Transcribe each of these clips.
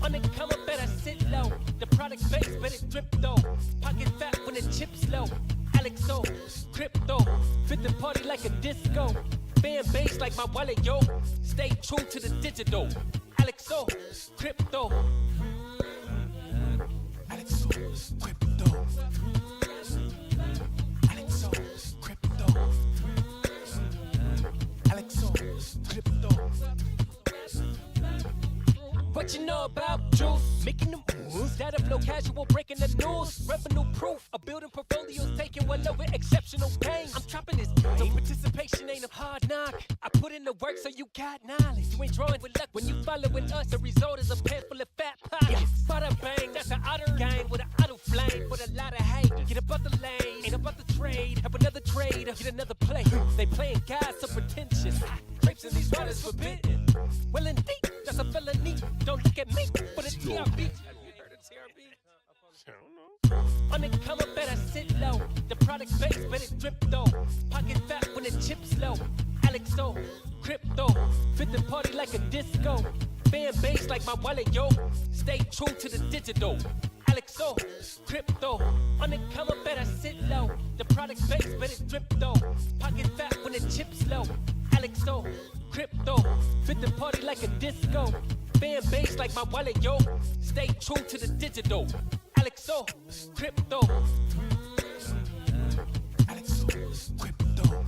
On the come up, better sit low. The product base, but it drip though. Pocket fat when the chips low. AlexOCrypto, fit the party like a disco. Fan base like my wallet, yo. Stay true to the digital. AlexOCrypto. AlexOCrypto. AlexOCrypto. AlexOCrypto. What you know about juice? Making the moves. Data flow casual, breaking the news. Revenue proof of building portfolios, taking one over exceptional pain. I'm trapping this, so participation ain't a hard knock. I put in the work so you got knowledge. You ain't drawing with luck when you following us. The result is a pan full of fat pockets. Bada bang, that's an outer game with an auto flame. With a lot of hate. Get about the lane, ain't about the trade. Have another trade, get another play. They playing God so pretentious. Crepes in these waters forbidden. Well indeed, that's a felony. Don't look at me, but it's TRB. Have you heard of TRB? I don't know. On the come up, better sit low. The product base, but it drip though. Pocket fat when the chips low. AlexOCrypto, fit the party like a disco. Fan base like my wallet, yo. Stay true to the digital. AlexOCrypto, on the come up, better sit low. The product base, but it drip though. Pocket fat when the chips low. AlexOCrypto, fit the party like a disco. Fan base like my wallet, yo. Stay true to the digital. AlexOCrypto. AlexOCrypto.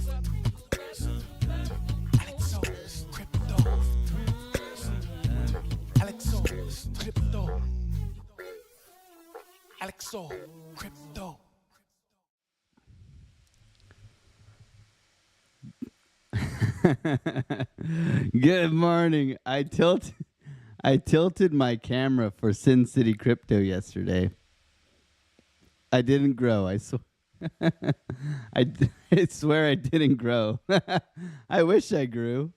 AlexOCrypto. AlexOCrypto. AlexOCrypto. Good morning. I tilted my camera for Sin City Crypto yesterday. I didn't grow. I swear I didn't grow. I wish I grew.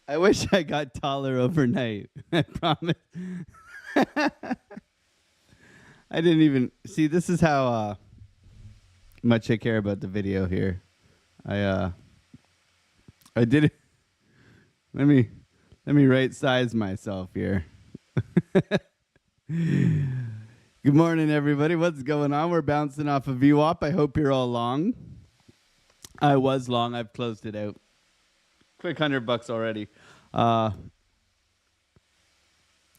I wish I got taller overnight. I promise. I didn't even see. This is how much I care about the video here. I did it. Let me right size myself here. Good morning, everybody. What's going on? We're bouncing off of VWAP. I hope you're all long. I was long. I've closed it out. Quick $100 already.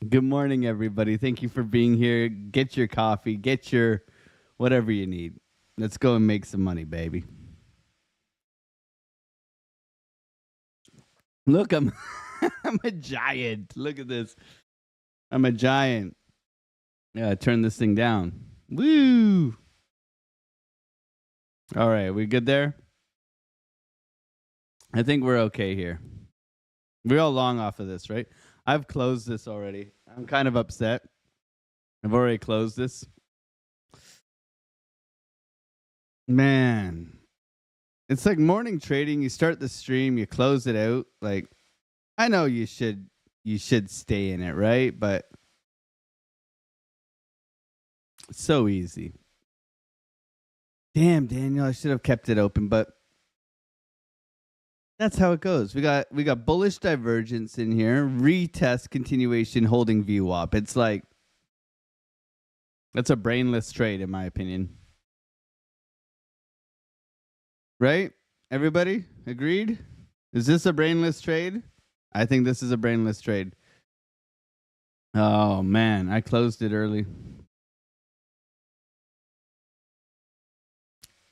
Good morning, everybody. Thank you for being here. Get your coffee. Get your whatever you need. Let's go and make some money, baby. Look, I'm a giant. Look at this. I'm a giant. Yeah, turn this thing down. Woo! All right, we good there? I think we're okay here. We're all long off of this, right? I've closed this already. I'm kind of upset. I've already closed this. Man. It's like morning trading. You start the stream, you close it out. Like, I know you should stay in it, right? But it's so easy. Damn, Daniel, I should have kept it open, but that's how it goes. We got bullish divergence in here, retest continuation holding VWAP. It's like that's a brainless trade in my opinion. Right? Everybody agreed? Is this a brainless trade? I think this is a brainless trade. Oh, man. I closed it early.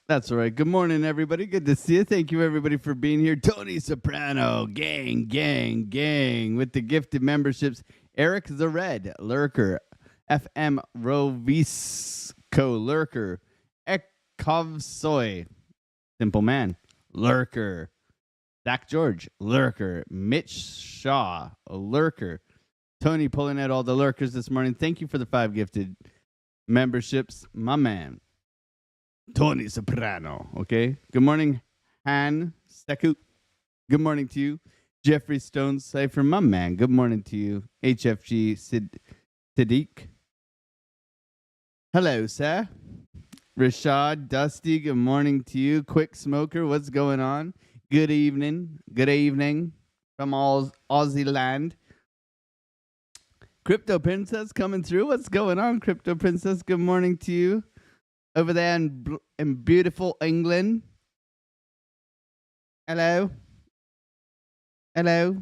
That's all right. Good morning, everybody. Good to see you. Thank you, everybody, for being here. Tony Soprano, gang, gang, gang, with the gifted memberships. Eric the Red, Lurker. FM Rovisco, Lurker. Ekovsoy. Simple Man, Lurker. Zach George, Lurker. Mitch Shaw, a Lurker. Tony pulling out all the lurkers this morning. Thank you for the 5 gifted memberships. My man, Tony Soprano. Okay. Good morning, Han Seku. Good morning to you. Jeffrey Stone Cypher, my man. Good morning to you. HFG Siddiq. Hello, sir. Rashad, Dusty, good morning to you. Quick Smoker, what's going on? Good evening. Good evening from all Aussie land. Crypto Princess coming through. What's going on, Crypto Princess? Good morning to you. Over there in beautiful England. Hello. Hello.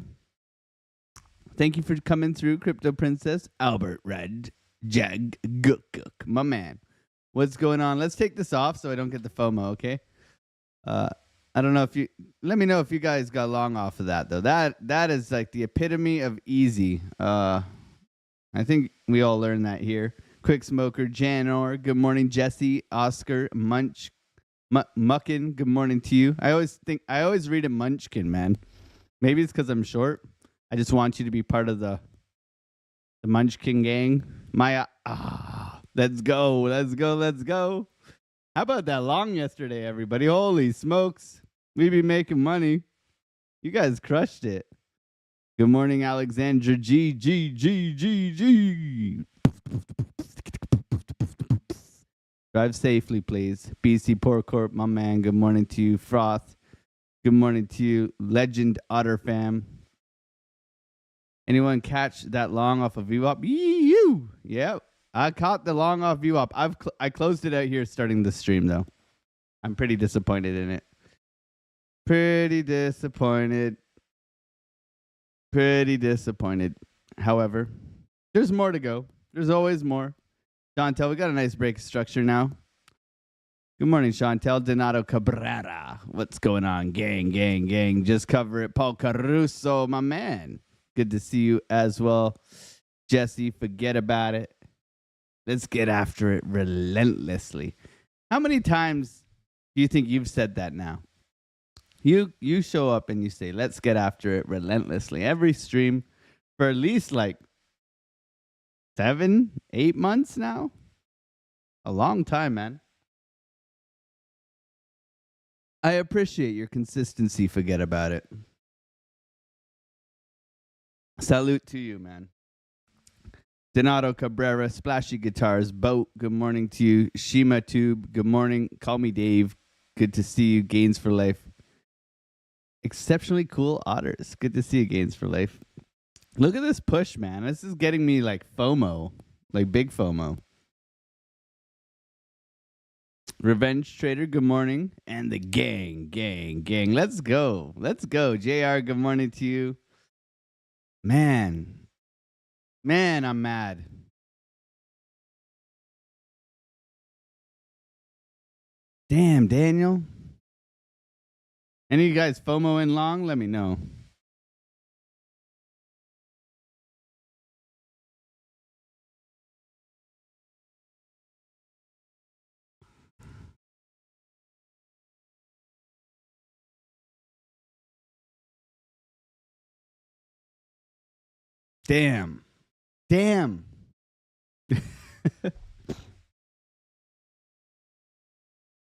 Thank you for coming through, Crypto Princess. Albert Red. Jag Gook, my man. What's going on? Let's take this off so I don't get the FOMO, okay? I don't know if you let me know if you guys got long off of that though. That is like the epitome of easy. I think we all learned that here. Quick Smoker, Janor, good morning, Jesse, Oscar, Munch, Muckin, good morning to you. I always read it Munchkin, man. Maybe it's because I'm short. I just want you to be part of the Munchkin gang. Let's go. How about that long yesterday, everybody? Holy smokes. We be making money. You guys crushed it. Good morning, Alexandra G. Drive safely, please. BC Poor Corp, my man. Good morning to you. Froth. Good morning to you. Legend Otter Fam. Anyone catch that long off of VWAP? You. Yep. I caught the long off VWAP. I closed it out here starting the stream, though. I'm pretty disappointed in it. Pretty disappointed. However, there's more to go. There's always more. Chantel, we got a nice break structure now. Good morning, Chantel. Donato Cabrera. What's going on? Gang. Just cover it. Paul Caruso, my man. Good to see you as well. Jesse, forget about it. Let's get after it relentlessly. How many times do you think you've said that now? You show up and you say, let's get after it relentlessly. Every stream for at least like 7-8 months now. A long time, man. I appreciate your consistency. Forget about it. Salute to you, man. Donato Cabrera, Splashy Guitars, Boat, good morning to you. Shima Tube, good morning. Call me Dave. Good to see you. Gains for Life. Exceptionally cool otters. Good to see you, Gains for Life. Look at this push, man. This is getting me like FOMO, like big FOMO. Revenge Trader, good morning. And the gang. Let's go. JR, good morning to you. Man, I'm mad. Damn, Daniel. Any of you guys FOMO in long? Let me know. Damn.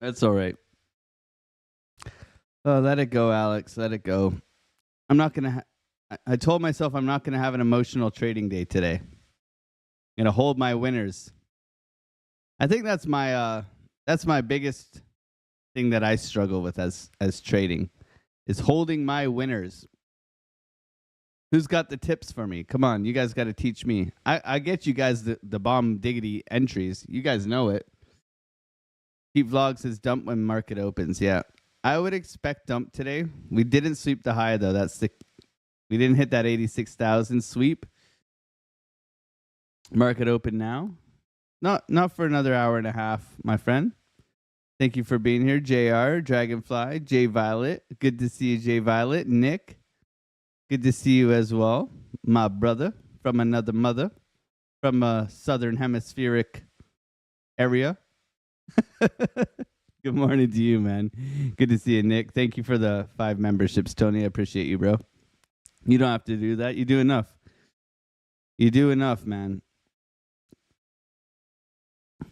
That's all right. Oh, let it go, Alex. Let it go. I'm not going to I told myself I'm not going to have an emotional trading day today. I'm going to hold my winners. I think that's my biggest thing that I struggle with as trading is holding my winners. Who's got the tips for me? Come on, you guys got to teach me. I get you guys the bomb diggity entries. You guys know it. Keep Vlog says dump when market opens. Yeah. I would expect dump today. We didn't sweep the high though. We didn't hit that 86,000 sweep. Market open now. Not for another hour and a half, my friend. Thank you for being here, JR, Dragonfly, J Violet. Good to see you, J Violet. Nick. Good to see you as well, my brother from another mother, from a southern hemispheric area. Good morning to you, man. Good to see you, Nick. Thank you for the 5 memberships, Tony. I appreciate you, bro. You don't have to do that. You do enough. You do enough, man.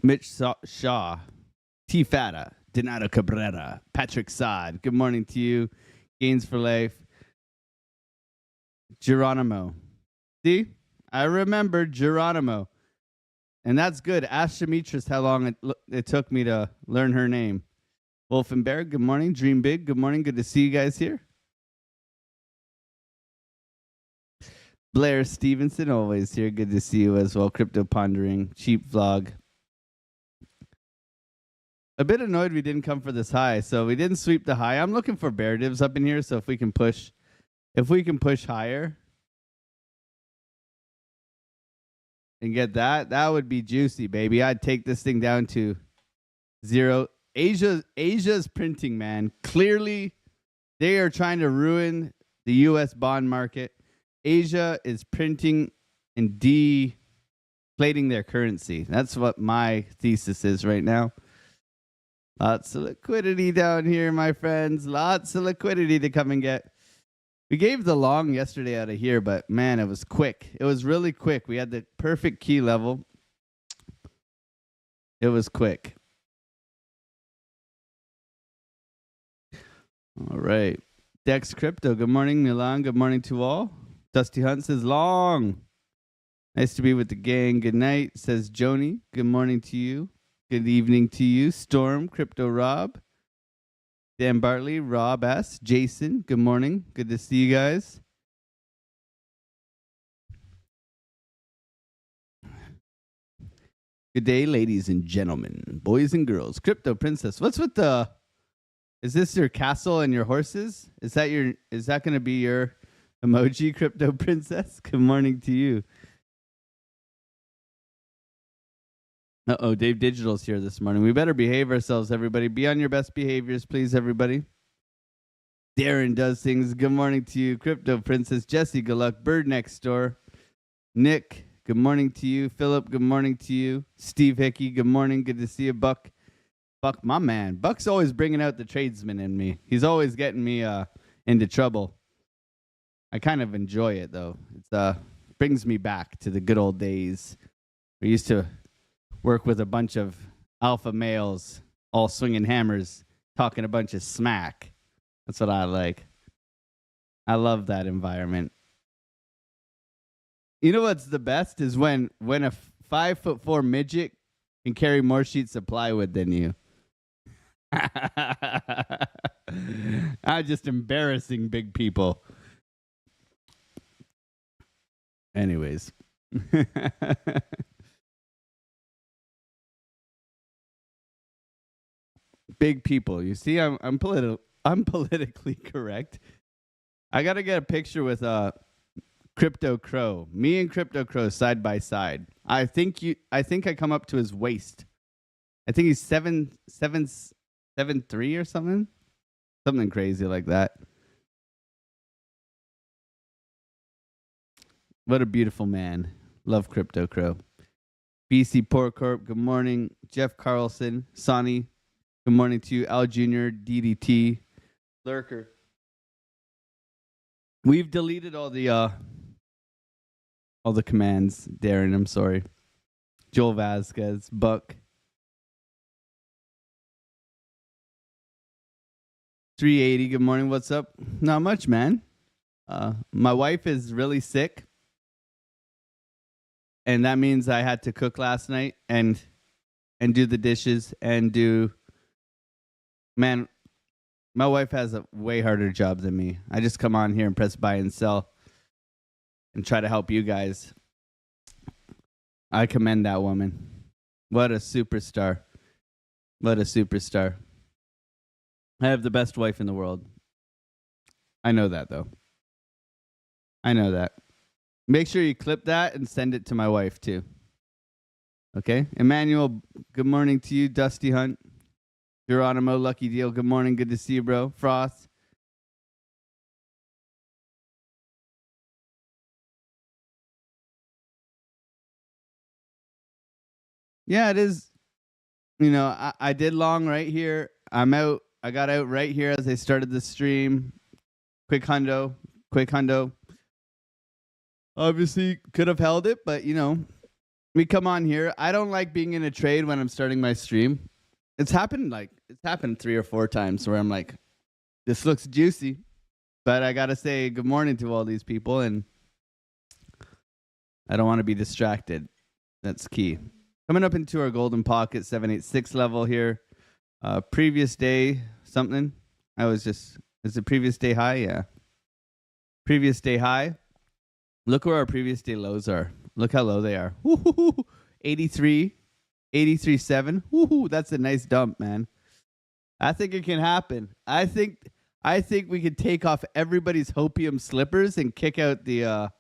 Mitch Shaw, T. Fata, Donato Cabrera, Patrick Saad. Good morning to you. Gains for Life. Geronimo. See? I remember Geronimo. And that's good. Ask Demetrius how long it took me to learn her name. Wolf and Bear, good morning. Dream Big, good morning. Good to see you guys here. Blair Stevenson, always here. Good to see you as well. Crypto Pondering, Cheap Vlog. A bit annoyed we didn't come for this high, so we didn't sweep the high. I'm looking for bear divs up in here, so if we can push higher and get that would be juicy, baby. I'd take this thing down to 0. Asia's printing, man. Clearly, they are trying to ruin the U.S. bond market. Asia is printing and deflating their currency. That's what my thesis is right now. Lots of liquidity down here, my friends. Lots of liquidity to come and get. We gave the long yesterday out of here, but man, it was quick. It was really quick. We had the perfect key level. It was quick. All right. Dex Crypto, good morning. Milan, good morning to all. Dusty Hunt says, long. Nice to be with the gang. Good night, says Joni. Good morning to you. Good evening to you. Storm, Crypto Rob. Dan Bartley, Rob S. Jason, good morning. Good to see you guys. Good day, ladies and gentlemen, boys and girls. Crypto Princess, what's with the... Is this your castle and your horses? Is that going to be your emoji, Crypto Princess? Good morning to you. Uh-oh, Dave Digital's here this morning. We better behave ourselves, everybody. Be on your best behaviors, please, everybody. Darren does things. Good morning to you. Crypto Princess, Jesse, good luck. Bird next door. Nick, good morning to you. Philip, good morning to you. Steve Hickey, good morning. Good to see you, Buck. Buck, my man. Buck's always bringing out the tradesman in me. He's always getting me into trouble. I kind of enjoy it, though. It brings me back to the good old days. We used to work with a bunch of alpha males, all swinging hammers, talking a bunch of smack. That's what I like. I love that environment. You know what's the best is when a 5'4" midget can carry more sheets of plywood than you. I'm just embarrassing big people. Anyways. Big people. You see, I'm politically correct. I gotta get a picture with Crypto Crow. Me and Crypto Crow side by side. I think I come up to his waist. I think he's 7'3" or something. Something crazy like that. What a beautiful man. Love Crypto Crow. BC Port Corp, good morning. Jeff Carlson, Sonny, good morning to you. Al Jr., DDT, Lurker. We've deleted all the commands, Darren, I'm sorry. Joel Vasquez, Buck. 380, good morning, what's up? Not much, man. My wife is really sick. And that means I had to cook last night and do the dishes and do... Man, my wife has a way harder job than me. I just come on here and press buy and sell and try to help you guys. I commend that woman. What a superstar. What a superstar. I have the best wife in the world. I know that, though. I know that. Make sure you clip that and send it to my wife, too. Okay? Emmanuel, good morning to you. Dusty Hunt. Geronimo, Lucky Deal, good morning. Good to see you, bro. Frost. Yeah, it is. You know, I did long right here. I'm out. I got out right here as I started the stream. Quick hundo. Obviously, could have held it, but, you know, we come on here. I don't like being in a trade when I'm starting my stream. It's happened 3 or 4 times where I'm like, this looks juicy. But I got to say good morning to all these people, and I don't want to be distracted. That's key. Coming up into our golden pocket 786 level here. Previous day something. Is it previous day high? Yeah. Previous day high. Look where our previous day lows are. Look how low they are. Woo-hoo-hoo. 83, 83.7. Woo-hoo. That's a nice dump, man. I think it can happen. I think we could take off everybody's hopium slippers and kick out the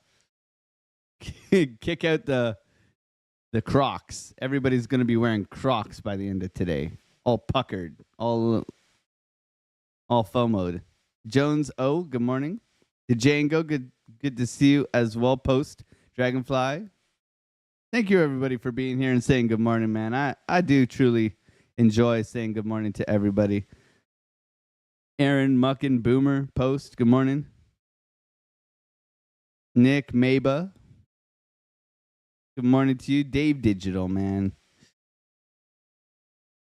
the Crocs. Everybody's going to be wearing Crocs by the end of today. All puckered, all FOMO'd. Jones O, good morning. Django, good to see you as well. Post Dragonfly. Thank you everybody for being here and saying good morning, man. I do truly enjoy saying good morning to everybody. Aaron Muckin Boomer Post, good morning. Nick Maba, good morning to you. Dave Digital, man.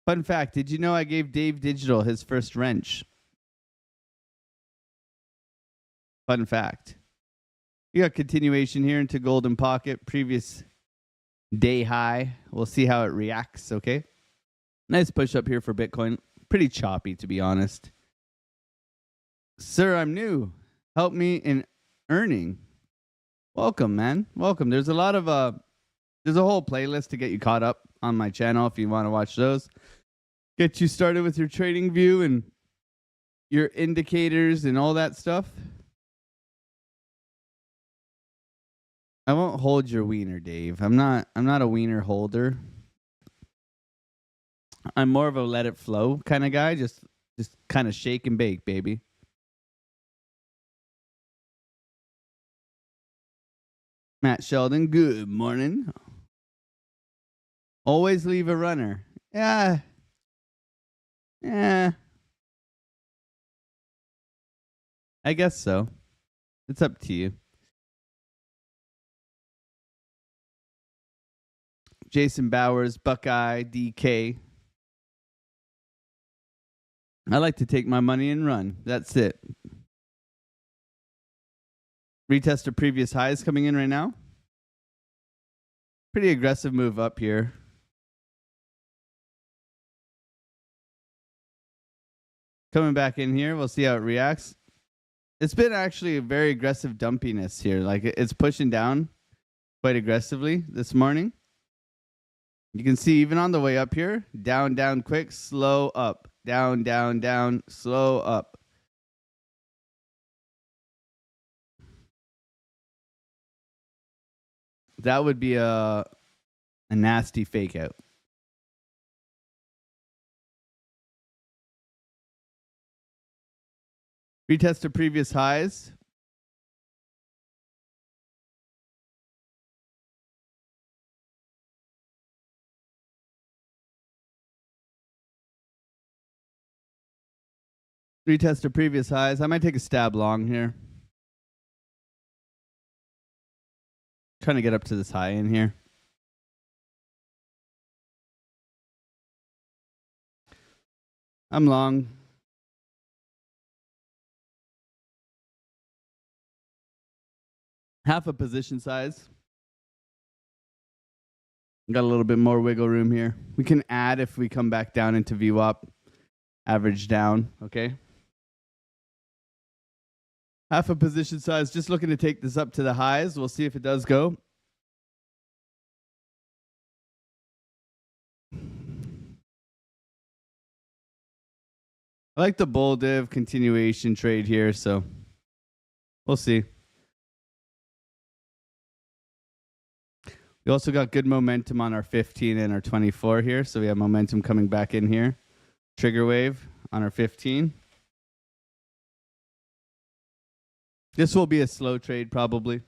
Fun fact, did you know I gave Dave Digital his first wrench? Fun fact. We got continuation here into golden pocket. Previous day high. We'll see how it reacts, okay? Nice push up here for Bitcoin. Pretty choppy, to be honest. Sir, I'm new. Help me in earning. Welcome, man. Welcome. There's a lot of there's a whole playlist to get you caught up on my channel if you want to watch those. Get you started with your trading view and your indicators and all that stuff. I won't hold your wiener, Dave. I'm not a wiener holder. I'm more of a let it flow kind of guy. Just kind of shake and bake, baby. Matt Sheldon, good morning. Always leave a runner. Yeah. I guess so. It's up to you. Jason Bowers, Buckeye, DK. I like to take my money and run. That's it. Retest of previous highs coming in right now. Pretty aggressive move up here. Coming back in here, we'll see how it reacts. It's been actually a very aggressive dumpiness here. Like it's pushing down quite aggressively this morning. You can see even on the way up here, down, down quick, slow up, down, down, down, slow up. That would be a nasty fake out. Retest to previous highs. Retest to previous highs. I might take a stab long here. Trying to get up to this high in here. I'm long. Half a position size. Got a little bit more wiggle room here. We can add if we come back down into VWAP. Average down, okay? Half a position size. Just looking to take this up to the highs. We'll see if it does go. I like the bull div continuation trade here, so we'll see. We also got good momentum on our 15 and our 24 here, so we have momentum coming back in here. Trigger wave on our 15. This will be a slow trade probably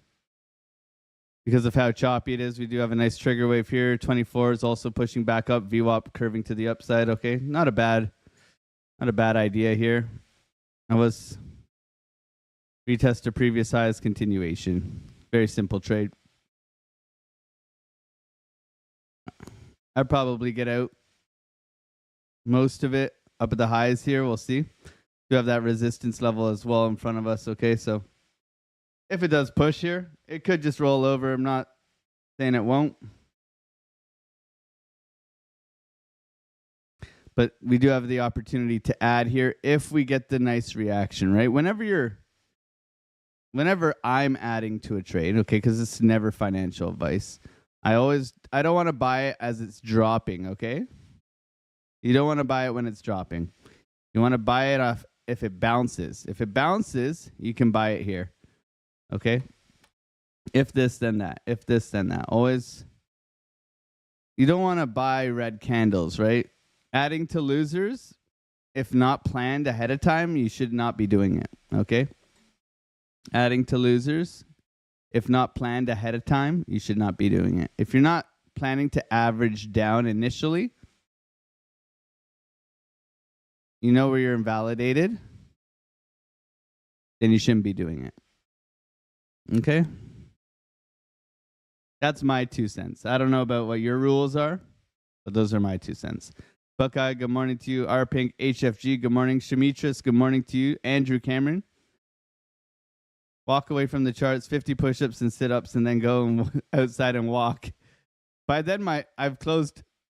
because of how choppy it is. We do have a nice trigger wave here. 24 is also pushing back up. VWAP curving to the upside. Okay, not a bad idea here. I was retest to previous highs continuation. Very simple trade. I'd probably get out most of it up at the highs here. We'll see. We have that resistance level as well in front of us. Okay, so if it does push here, it could just roll over. I'm not saying it won't. But we do have the opportunity to add here if we get the nice reaction, right? Whenever I'm adding to a trade, okay, because it's never financial advice. I don't want to buy it as it's dropping, okay? You don't want to buy it when it's dropping. You want to buy it off if it bounces. If it bounces, you can buy it here. Okay? If this, then that. If this, then that. Always. You don't want to buy red candles, right? Adding to losers, if not planned ahead of time, you should not be doing it. Okay? Adding to losers, if not planned ahead of time, you should not be doing it. If you're not planning to average down initially, you know where you're invalidated, then you shouldn't be doing it. Okay? That's my 2 cents. I don't know about what your rules are, but those are my 2 cents. Buckeye, good morning to you. R Pink, HFG, good morning. Shamitris, good morning to you. Andrew Cameron. Walk away from the charts, 50 push-ups and sit-ups, and then go outside and walk. By then, I've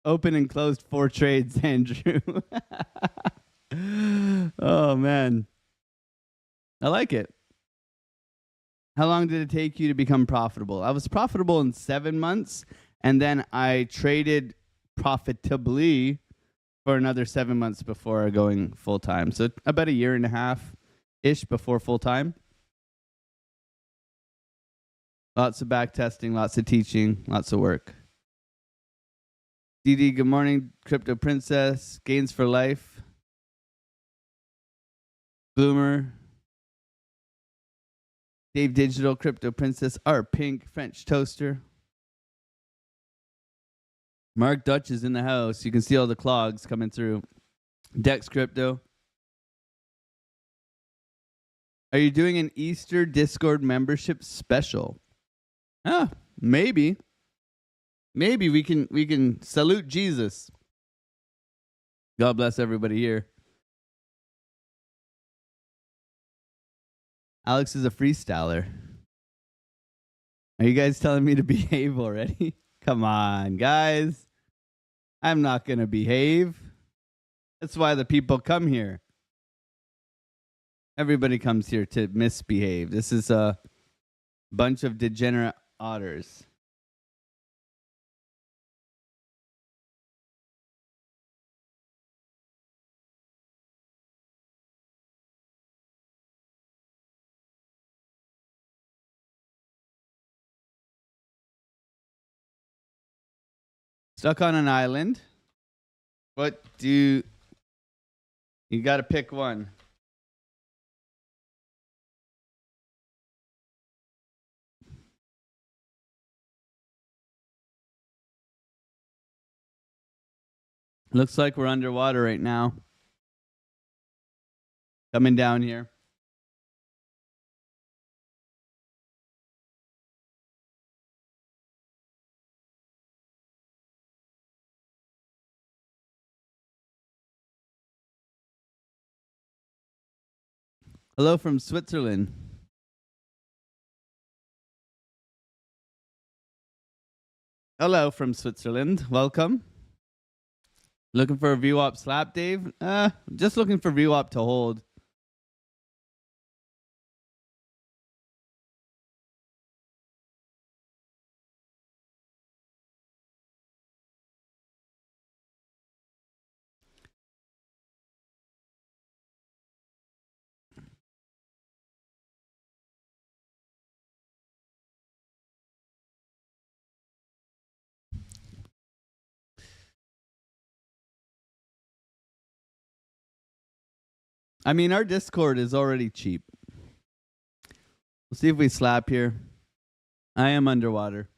opened and closed 4 trades, Andrew. Oh, man. I like it. How long did it take you to become profitable? I was profitable in 7 months, and then I traded profitably for another 7 months before going full-time. So about a year and a half-ish before full-time. Lots of back testing, lots of teaching, lots of work. DD, good morning. Crypto Princess, Gains for Life. Boomer. Dave Digital, Crypto Princess, R Pink, French Toaster. Mark Dutch is in the house. You can see all the clogs coming through. Dex Crypto. Are you doing an Easter Discord membership special? Maybe. Maybe we can salute Jesus. God bless everybody here. Alex is a freestyler. Are you guys telling me to behave already? Come on, guys. I'm not going to behave. That's why the people come here. Everybody comes here to misbehave. This is a bunch of degenerate otters. Stuck on an island. What do you got to pick one? Looks like we're underwater right now. Coming down here. Hello from Switzerland. Hello from Switzerland. Welcome. Looking for a VWAP slap, Dave? Just looking for VWAP to hold. I mean, our Discord is already cheap. We'll see if we slap here. I am underwater.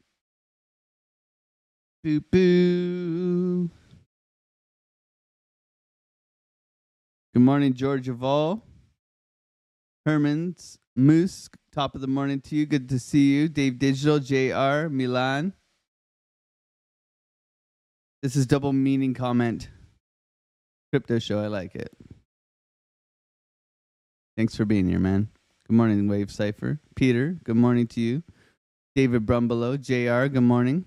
Boo boo. Good morning, George Aval. Herman's Moose. Top of the morning to you. Good to see you. Dave Digital, JR, Milan. This is double meaning comment. Crypto show. I like it. Thanks for being here, man. Good morning, Wave Cypher. Peter, good morning to you. David Brumbelow, JR, good morning.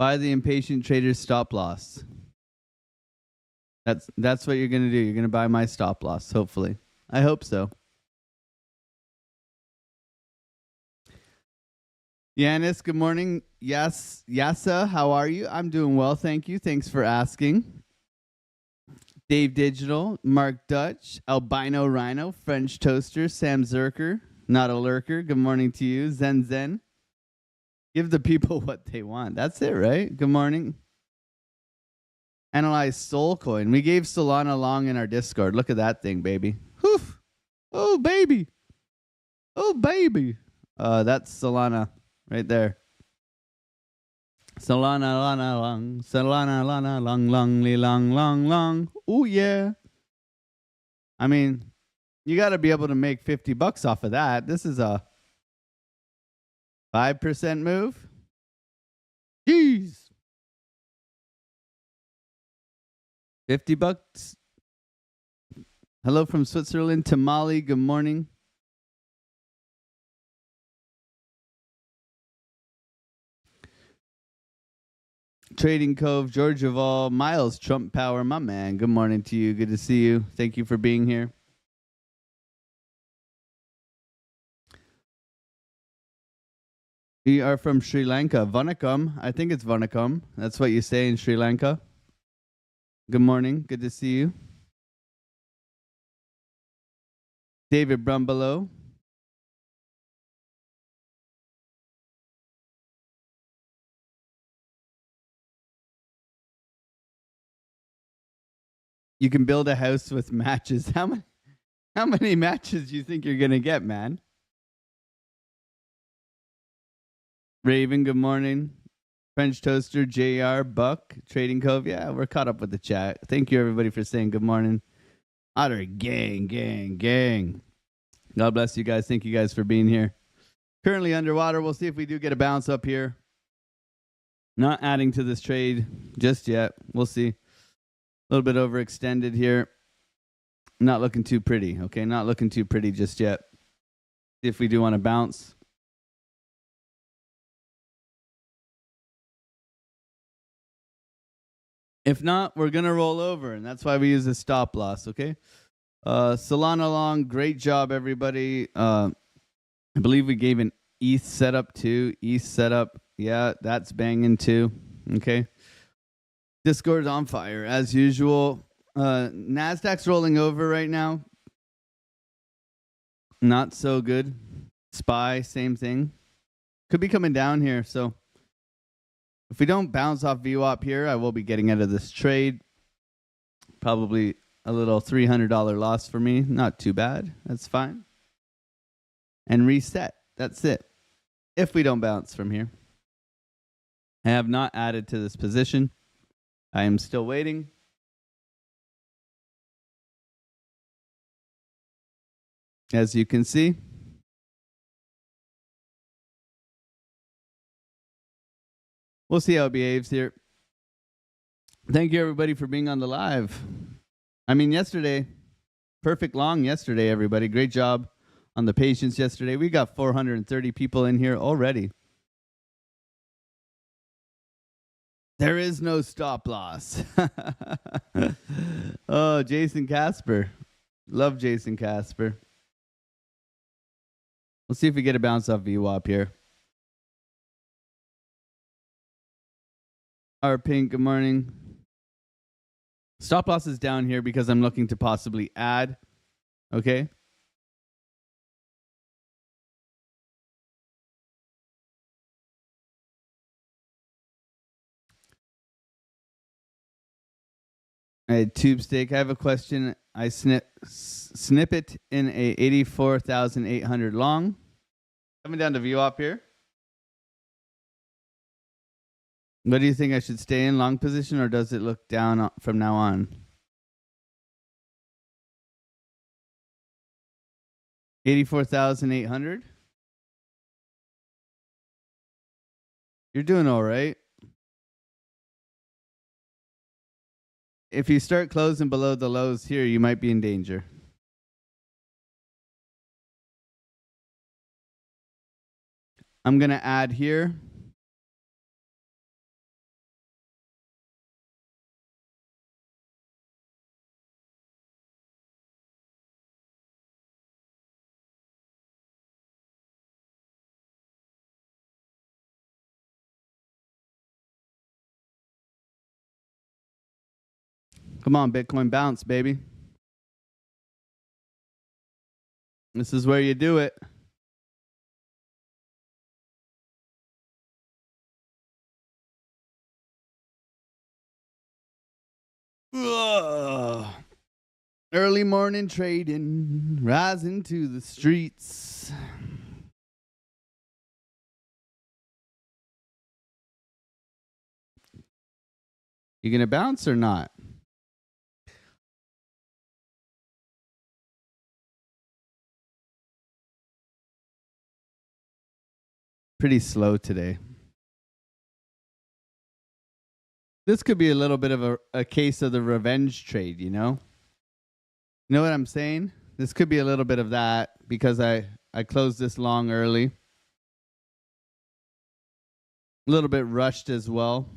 Buy the impatient trader's stop loss. That's what you're going to do. You're going to buy my stop loss, hopefully. I hope so. Yanis, good morning. Yes, Yasa, how are you? I'm doing well, thank you. Thanks for asking. Dave Digital, Mark Dutch, Albino Rhino, French Toaster, Sam Zerker, not a lurker. Good morning to you. Zen Zen. Give the people what they want. That's it, right? Good morning. Analyze Soulcoin. We gave Solana long in our Discord. Look at that thing, baby. Whew. Oh, baby. Oh, baby. That's Solana right there. Solana, lana, long. Solana, lana, long, long, long, long, long. Oh, yeah. I mean, you got to be able to make $50 off of that. This is a 5% move. Jeez. $50. Hello from Switzerland. Tamale, good morning. Trading Cove, George of all, Miles, Trump Power, my man. Good morning to you. Good to see you. Thank you for being here. We are from Sri Lanka. Vanakkam. I think it's Vanakkam. That's what you say in Sri Lanka. Good morning. Good to see you. David Brumbelow. You can build a house with matches. How many matches do you think you're going to get, man? Raven, good morning. French Toaster, JR, Buck, Trading Cove. Yeah, we're caught up with the chat. Thank you, everybody, for saying good morning. Otter, gang, gang, gang. God bless you guys. Thank you guys for being here. Currently underwater. We'll see if we do get a bounce up here. Not adding to this trade just yet. We'll see. A little bit overextended here. Not looking too pretty. Okay, not looking too pretty just yet. See if we do want to bounce. If not, we're going to roll over, and that's why we use a stop loss, okay? Solana long, great job, everybody. I believe we gave an ETH setup too. ETH setup, yeah, that's banging too, okay? Discord's on fire, as usual. NASDAQ's rolling over right now. Not so good. SPY, same thing. Could be coming down here, so if we don't bounce off VWAP here, I will be getting out of this trade. Probably a little $300 loss for me. Not too bad. That's fine. And reset. That's it. If we don't bounce from here. I have not added to this position. I am still waiting. As you can see. We'll see how it behaves here. Thank you, everybody, for being on the live. I mean, yesterday, perfect long yesterday, everybody. Great job on the patience yesterday. We got 430 people in here already. There is no stop loss. Oh, Jason Casper. Love Jason Casper. We'll see if we get a bounce off VWAP here. Our Pink, good morning. Stop loss is down here because I'm looking to possibly add. Okay. All right, Tube Steak. I have a question. I snip it in a 84,800 long. Coming down to VWAP here. What do you think I should stay in long position, or does it look down from now on? 84,800. You're doing all right. If you start closing below the lows here, you might be in danger. I'm going to add here. Come on, Bitcoin bounce, baby. This is where you do it. Ugh. Early morning trading, rising to the streets. You gonna bounce or not? Pretty slow today. This could be a little bit of a case of the revenge trade, you know? You know what I'm saying? This could be a little bit of that because I closed this long early. A little bit rushed as well.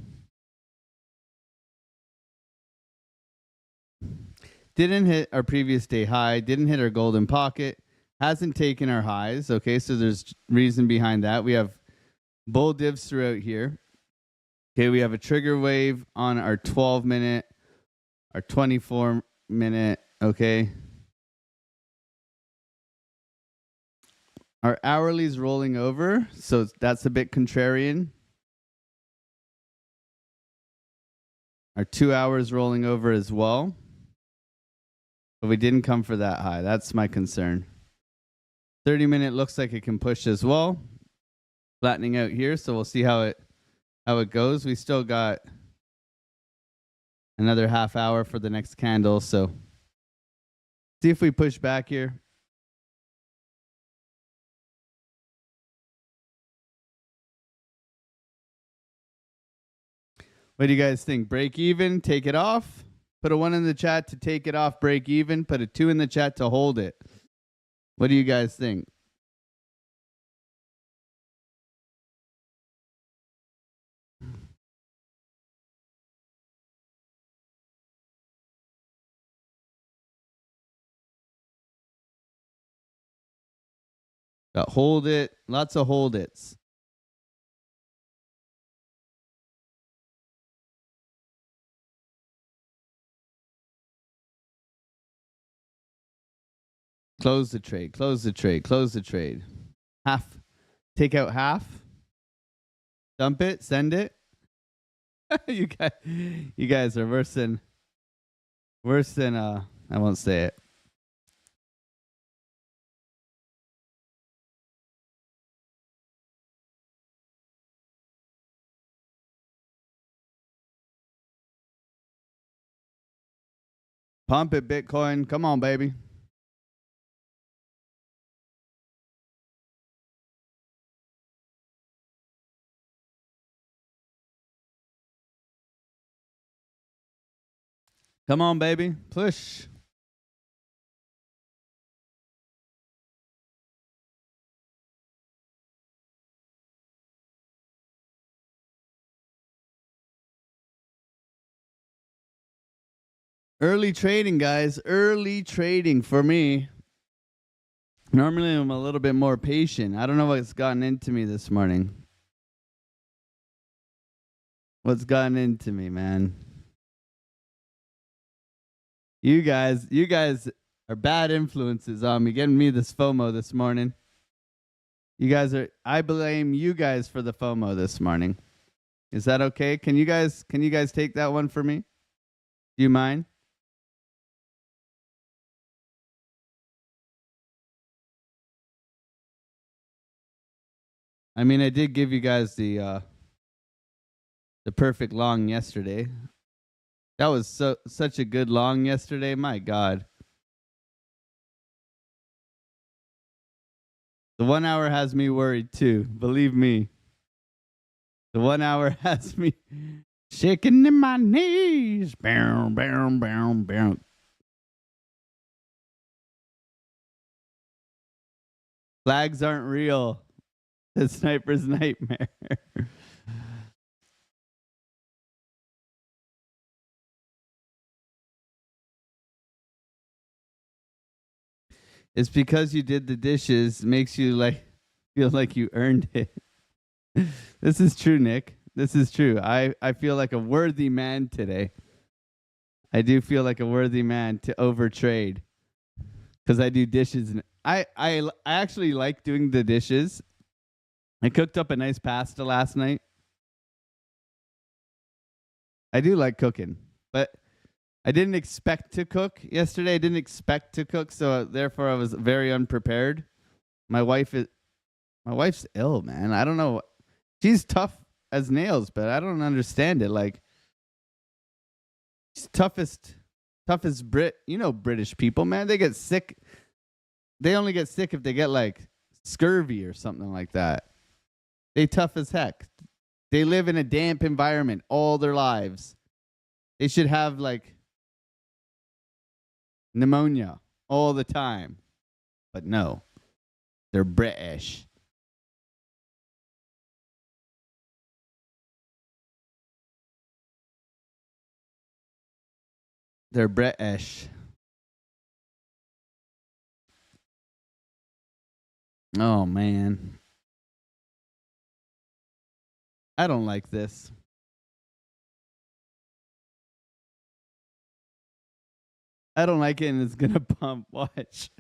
Didn't hit our previous day high. Didn't hit our golden pocket. Hasn't taken our highs. Okay, so there's reason behind that. We have bull divs throughout here. Okay, we have a trigger wave on our 12-minute, our 24-minute, okay? Our hourly's rolling over, so that's a bit contrarian. Our 2 hours rolling over as well. But we didn't come for that high. That's my concern. 30-minute looks like it can push as well. Flattening out here, so we'll see how it goes. We still got another half hour for the next candle, so see if we push back here. What do you guys think? Break even, take it off? Put a 1 in the chat to take it off, break even. Put a 2 in the chat to hold it. What do you guys think? Got hold it. Lots of hold it's. Close the trade. Close the trade. Close the trade. Half. Take out half. Dump it. Send it. you guys are worse than I won't say it. Pump it, Bitcoin. Come on, baby. Come on, baby. Push. Early trading, guys. Early trading for me. Normally, I'm a little bit more patient. I don't know what's gotten into me this morning. What's gotten into me, man? You guys are bad influences on me, getting me this FOMO this morning. I blame you guys for the FOMO this morning. Is that okay? Can you guys take that one for me? Do you mind? I mean, I did give you guys the perfect long yesterday. That was such a good long yesterday. My God. The 1 hour has me worried too. Believe me. The 1 hour has me shaking in my knees. Bam, bam, bam, bam. Flags aren't real. The sniper's nightmare. It's because you did the dishes makes you feel like you earned it. This is true, Nick. This is true. I feel like a worthy man today. I do feel like a worthy man to overtrade because I do dishes. And I actually like doing the dishes. I cooked up a nice pasta last night. I do like cooking, but I didn't expect to cook yesterday. I didn't expect to cook, so therefore I was very unprepared. My wife's ill, man. I don't know. She's tough as nails, but I don't understand it. Like she's toughest Brit. You know, British people, man. They get sick. They only get sick if they get like scurvy or something like that. They tough as heck. They live in a damp environment all their lives. They should have like pneumonia all the time. But no, they're British. They're British. Oh, man. I don't like this. I don't like it, and it's going to pump. Watch.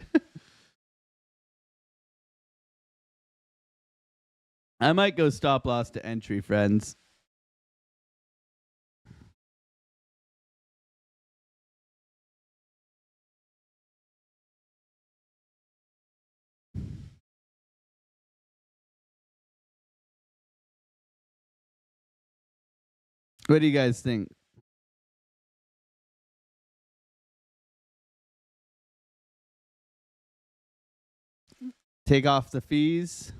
I might go stop loss to entry, friends. What do you guys think? Take off the fees.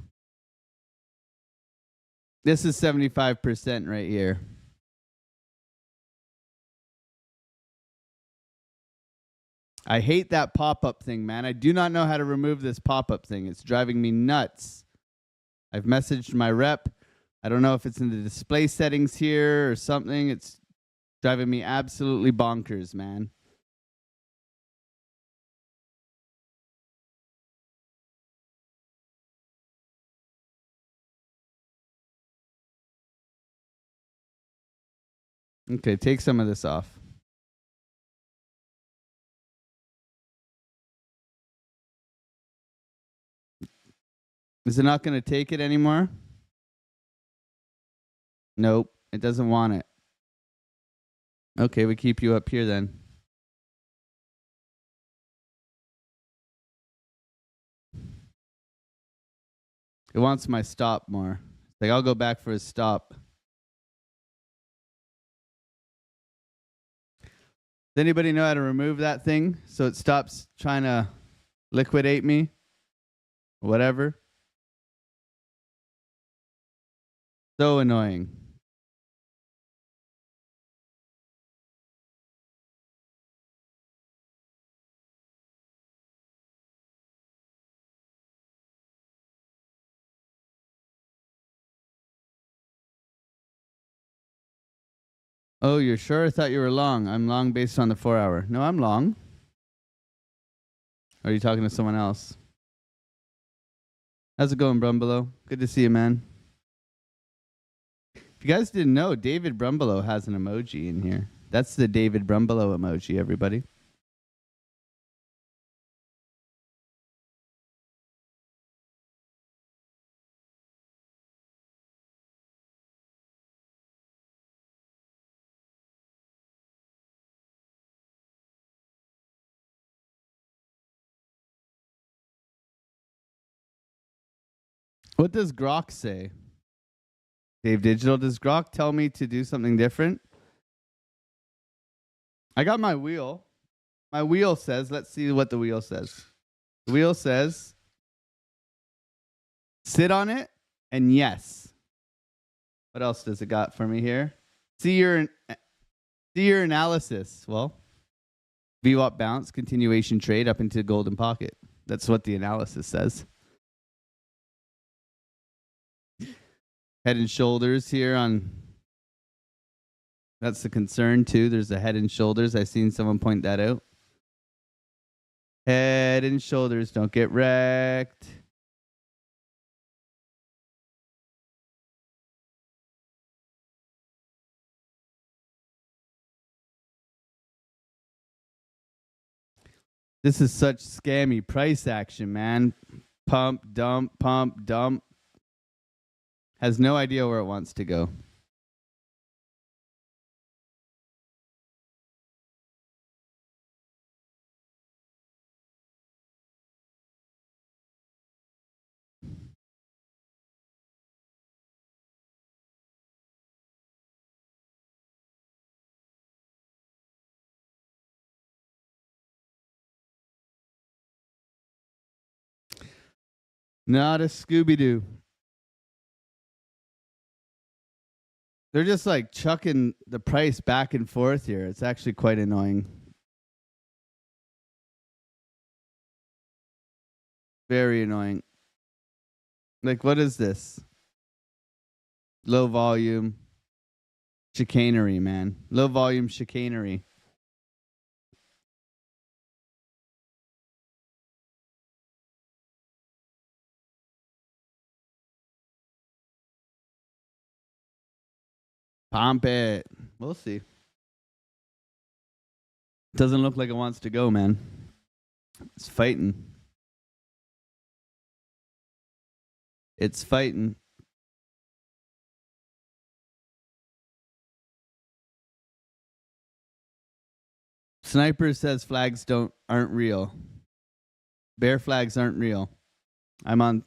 This is 75% right here. I hate that pop-up thing, man. I do not know how to remove this pop-up thing. It's driving me nuts. I've messaged my rep. I don't know if it's in the display settings here or something. It's driving me absolutely bonkers, man. Okay, take some of this off. Is it not going to take it anymore? Nope, it doesn't want it. Okay, we keep you up here then. It wants my stop more. Like, I'll go back for a stop. Does anybody know how to remove that thing so it stops trying to liquidate me? Whatever. So annoying. Oh, you're sure? I thought you were long. I'm long based on the 4 hour. No, I'm long. Or are you talking to someone else? How's it going, Brumbelow? Good to see you, man. If you guys didn't know, David Brumbelow has an emoji in here. That's the David Brumbelow emoji, everybody. What does Grok say? Dave Digital, does Grok tell me to do something different? I got my wheel. My wheel says, let's see what the wheel says. The wheel says, sit on it and yes. What else does it got for me here? See your analysis. Well, VWAP bounce, continuation trade up into golden pocket. That's what the analysis says. Head and shoulders here on. That's the concern too. There's a head and shoulders. I've seen someone point that out. Head and shoulders. Don't get wrecked. This is such scammy price action, man. Pump, dump, pump, dump. Has no idea where it wants to go. Not a Scooby-Doo. They're just like chucking the price back and forth here. It's actually quite annoying. Very annoying. Like, what is this? Low volume chicanery, man. Low volume chicanery. Pump it. We'll see. Doesn't look like it wants to go, man. It's fighting. It's fighting. Sniper says flags aren't real. Bear flags aren't real. I'm on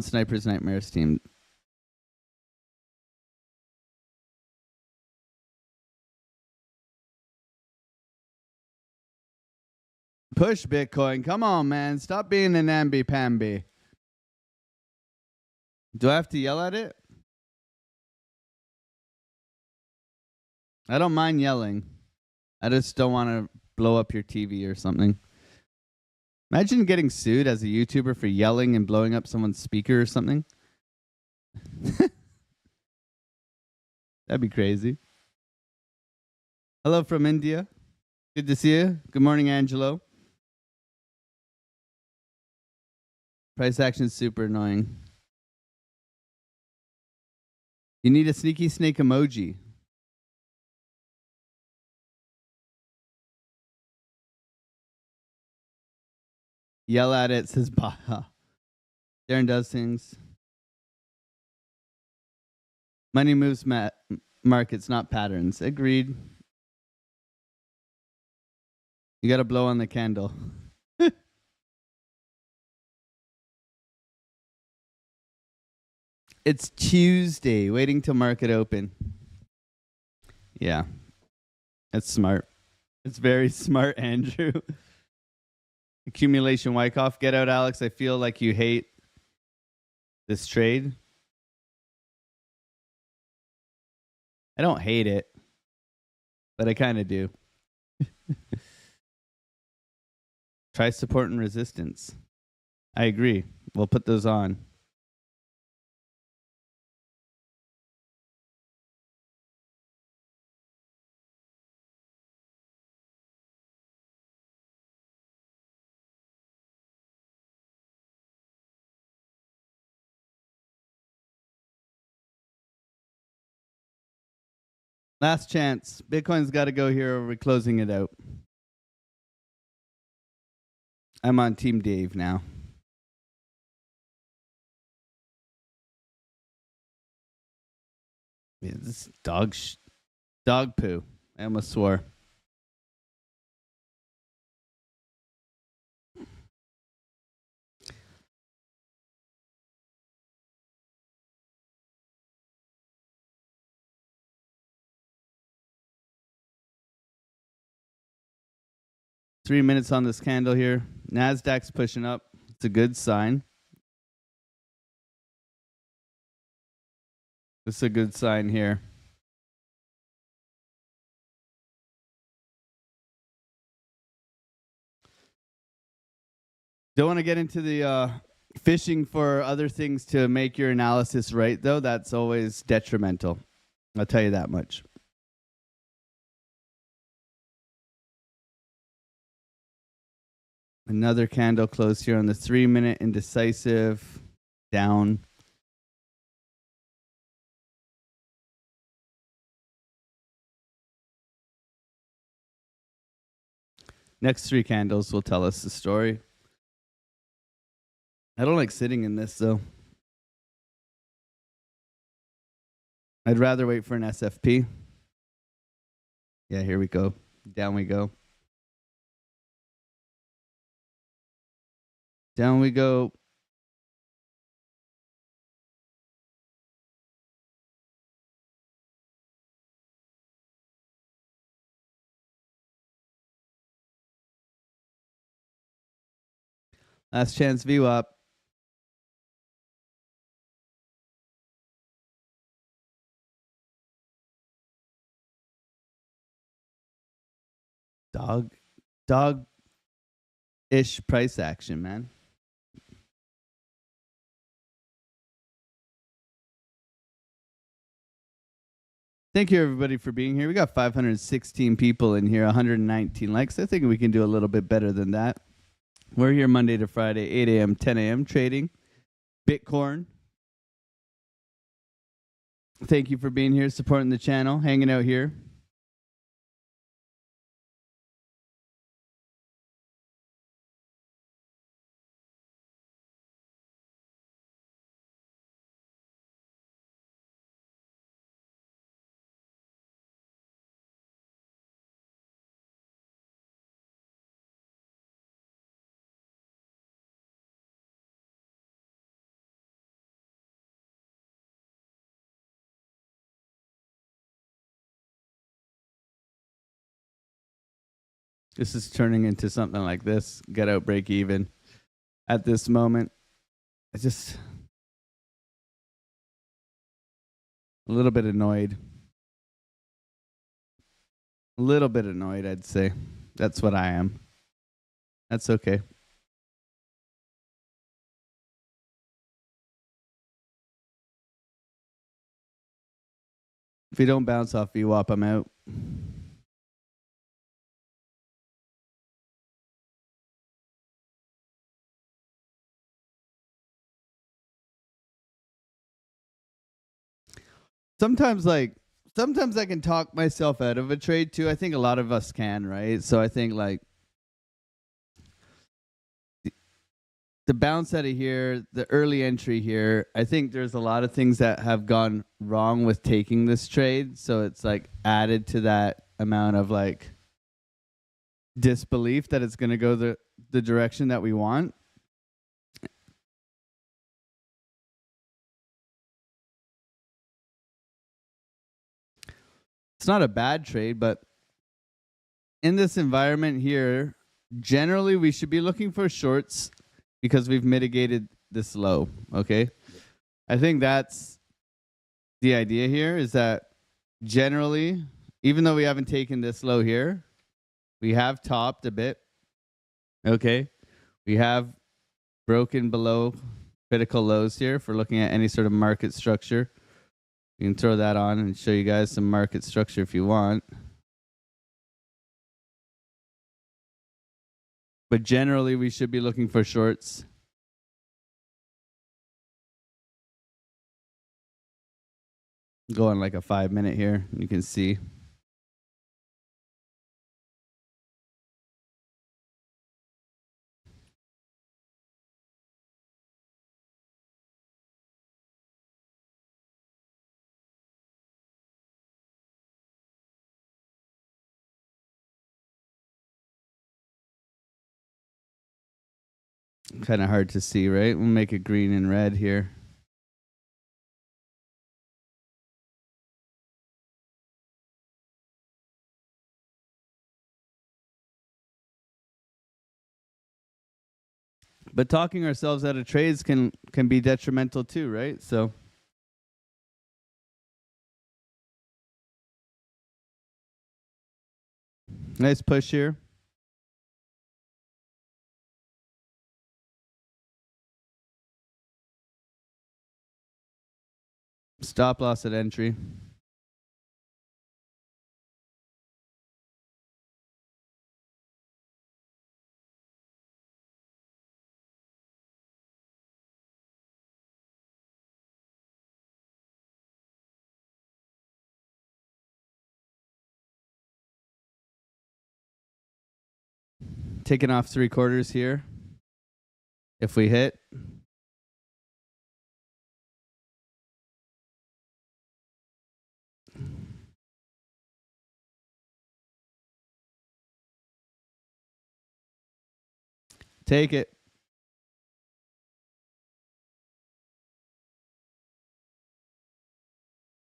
Sniper's Nightmares team. Push Bitcoin. Come on, man. Stop being an namby-pamby. Do I have to yell at it? I don't mind yelling. I just don't want to blow up your TV or something. Imagine getting sued as a YouTuber for yelling and blowing up someone's speaker or something. That'd be crazy. Hello from India. Good to see you. Good morning, Angelo. Price action is super annoying. You need a sneaky snake emoji. Yell at it, says Baha. Darren does things. Money moves markets, not patterns. Agreed. You got to blow on the candle. It's Tuesday, waiting till market open. Yeah. That's smart. It's very smart, Andrew. Accumulation Wyckoff. Get out, Alex. I feel like you hate this trade. I don't hate it, but I kind of do. Try support and resistance. I agree. We'll put those on. Last chance. Bitcoin's got to go here or we're closing it out. I'm on Team Dave now. Yeah, this dog poo. I almost swore. Three minutes on this candle here. NASDAQ's pushing up. It's a good sign. It's a good sign here. Don't want to get into the fishing for other things to make your analysis right, though. That's always detrimental. I'll tell you that much. Another candle close here on the 3-minute indecisive. Down. Next 3 candles will tell us the story. I don't like sitting in this, though. I'd rather wait for an SFP. Yeah, here we go. Down we go. Down we go. Last chance view up. Dog-ish price action, man. Thank you, everybody, for being here. We got 516 people in here, 119 likes. I think we can do a little bit better than that. We're here Monday to Friday, 8 a.m., 10 a.m., trading Bitcoin. Thank you for being here, supporting the channel, hanging out here. This is turning into something like this. Get out, break even. At this moment, I just a little bit annoyed. A little bit annoyed, I'd say. That's what I am. That's okay. If you don't bounce off VWAP, I'm out. Sometimes I can talk myself out of a trade too. I think a lot of us can, right? So I think like the bounce out of here, the early entry here, I think there's a lot of things that have gone wrong with taking this trade. So it's like added to that amount of like disbelief that it's going to go the direction that we want. It's not a bad trade, but in this environment here, generally we should be looking for shorts because we've mitigated this low, okay? I think that's the idea here is that generally, even though we haven't taken this low here, we have topped a bit, okay? We have broken below critical lows here for looking at any sort of market structure. You can throw that on and show you guys some market structure if you want. But generally, we should be looking for shorts. Go on like a 5-minute here. You can see. Kind of hard to see, right? We'll make it green and red here. But talking ourselves out of trades can be detrimental too, right? So nice push here. Stop loss at entry. Taking off 3/4 here. If we hit. Take it.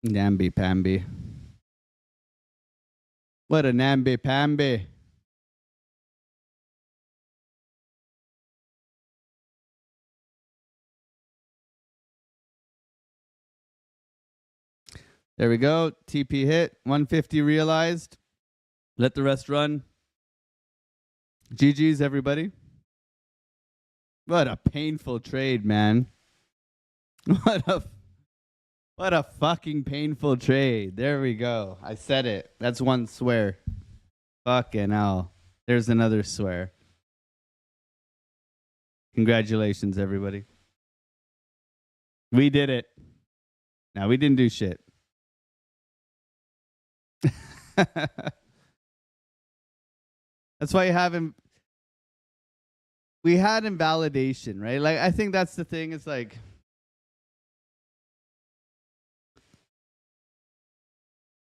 Namby-pamby. What a namby-pamby. There we go. TP hit. 150 realized. Let the rest run. GG's, everybody. What a painful trade, man. What a fucking painful trade. There we go. I said it. That's one swear. Fucking hell. There's another swear. Congratulations, everybody. We did it. Now, we didn't do shit. That's why you haven't. We had invalidation, right? Like, I think that's the thing. It's like,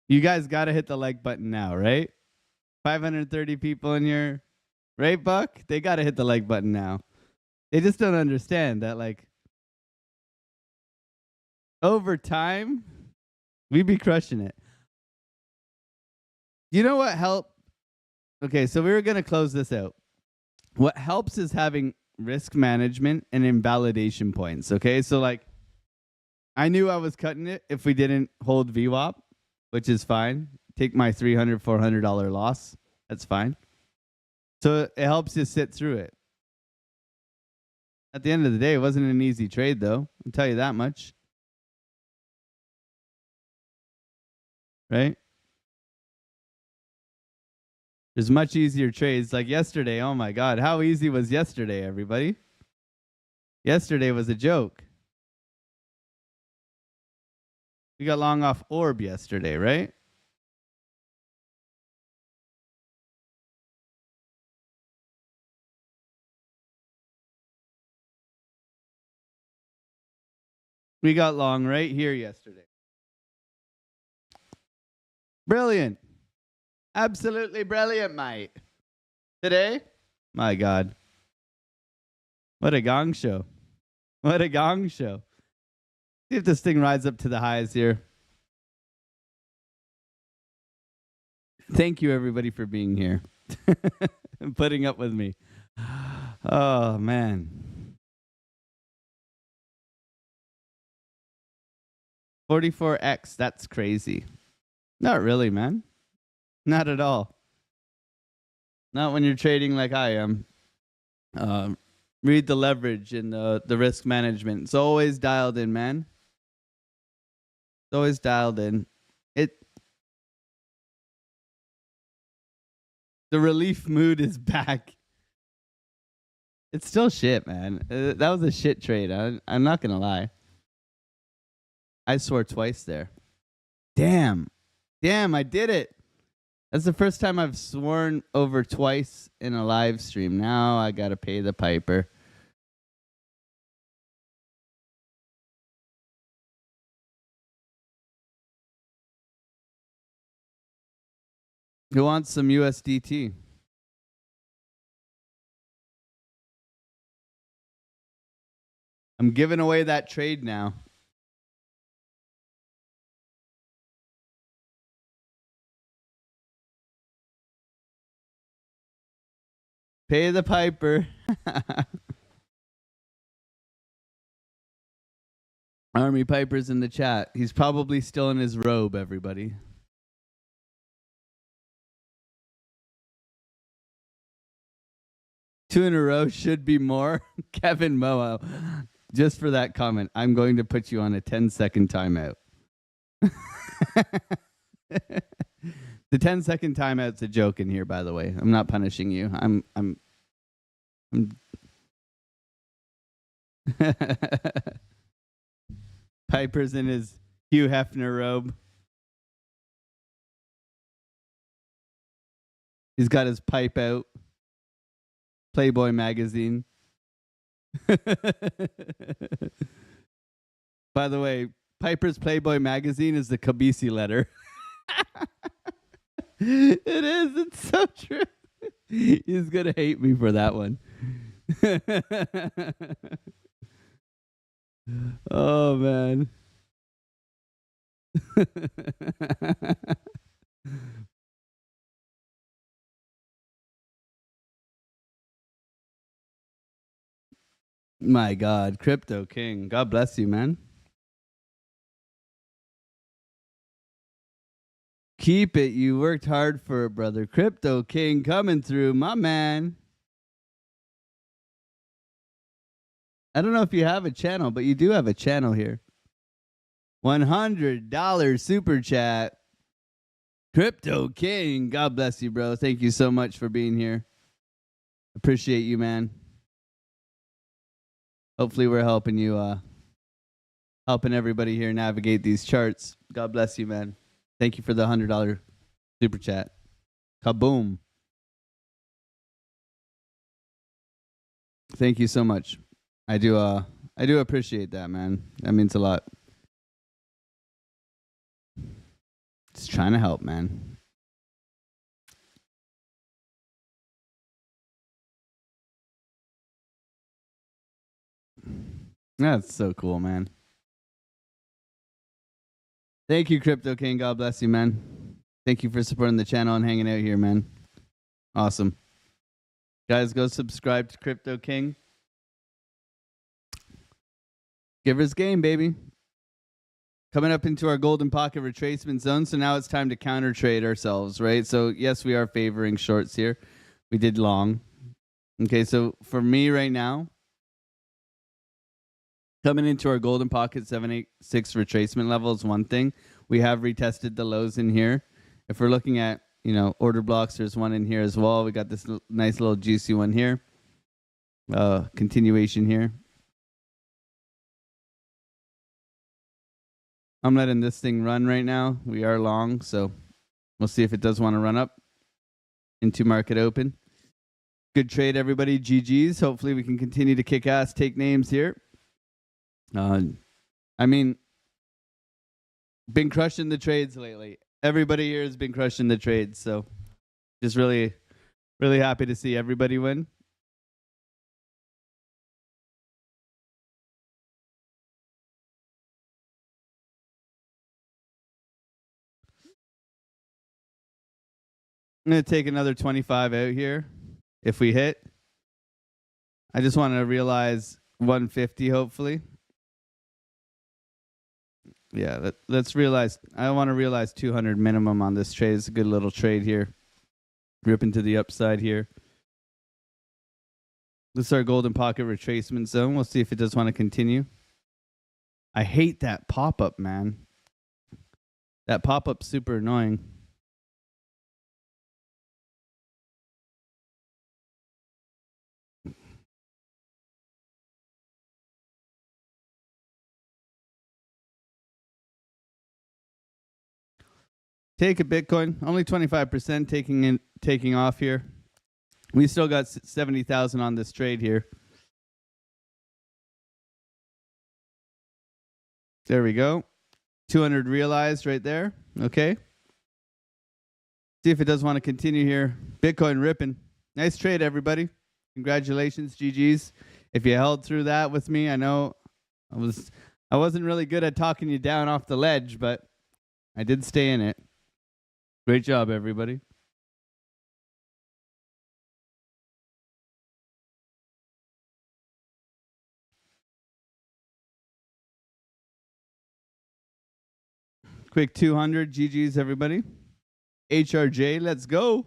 you guys got to hit the like button now, right? 530 people in here, right, Buck? They got to hit the like button now. They just don't understand that, like, over time, we be crushing it. You know what helped? Okay, so we were going to close this out. What helps is having risk management and invalidation points, okay? So, like, I knew I was cutting it if we didn't hold VWAP, which is fine. Take my $300, $400 loss. That's fine. So it helps you sit through it. At the end of the day, it wasn't an easy trade, though. I'll tell you that much. Right? There's much easier trades. Like yesterday, oh my God. How easy was yesterday, everybody? Yesterday was a joke. We got long off orb yesterday, right? We got long right here yesterday. Brilliant. Absolutely brilliant, mate. Today? My God. What a gong show. What a gong show. See if this thing rides up to the highs here. Thank you, everybody, for being here and putting up with me. Oh, man. 44x. That's crazy. Not really, man. Not at all. Not when you're trading like I am. Read the leverage and the risk management. It's always dialed in, man. It's always dialed in. The relief mood is back. It's still shit, man. That was a shit trade. I'm not going to lie. I swore twice there. Damn, I did it. That's the first time I've sworn over twice in a live stream. Now I got to pay the piper. Who wants some USDT? I'm giving away that trade now. Pay the piper. Army Piper's in the chat. He's probably still in his robe, everybody. Two in a row should be more. Kevin Moa. Just for that comment, I'm going to put you on a 10-second timeout. The 10-second timeout's a joke in here, by the way. I'm not punishing you. I'm Piper's in his Hugh Hefner robe. He's got his pipe out. Playboy magazine. By the way, Piper's Playboy magazine is the Kabisi letter. It is. It's so true. He's going to hate me for that one. Oh, man. My God, Crypto King. God bless you, man. Keep it. You worked hard for it, brother. Crypto King coming through, my man. I don't know if you have a channel, but you do have a channel here. $100 super chat. Crypto King. God bless you, bro. Thank you so much for being here. Appreciate you, man. Hopefully we're helping you, helping everybody here navigate these charts. God bless you, man. Thank you for the $100 super chat. Kaboom. Thank you so much. I do appreciate that, man. That means a lot. Just trying to help, man. That's so cool, man. Thank you, Crypto King. God bless you, man. Thank you for supporting the channel and hanging out here, man. Awesome. Guys, go subscribe to Crypto King. Giver's game, baby. Coming up into our golden pocket retracement zone. So now it's time to counter trade ourselves, right? So yes, we are favoring shorts here. We did long. Okay, so for me right now, coming into our golden pocket 786 retracement level is one thing. We have retested the lows in here. If we're looking at, order blocks, there's one in here as well. We got this nice little juicy one here. Continuation here. I'm letting this thing run right now. We are long, so we'll see if it does want to run up into market open. Good trade, everybody. GG's. Hopefully we can continue to kick ass, take names here. Been crushing the trades lately. Everybody here has been crushing the trades, so just really, really happy to see everybody win. I'm going to take another 25 out here if we hit. I just want to realize 150, hopefully. Yeah, let's realize. I want to realize 200 minimum on this trade. It's a good little trade here. Ripping to the upside here. This is our golden pocket retracement zone. We'll see if it does want to continue. I hate that pop-up, man. That pop-up's super annoying. Take a Bitcoin, only 25% taking off here. We still got 70,000 on this trade here. There we go. 200 realized right there. Okay. See if it does want to continue here. Bitcoin ripping. Nice trade, everybody. Congratulations, GG's. If you held through that with me, I know I wasn't really good at talking you down off the ledge, but I did stay in it. Great job, everybody. Quick 200 GG's, everybody. HRJ, let's go.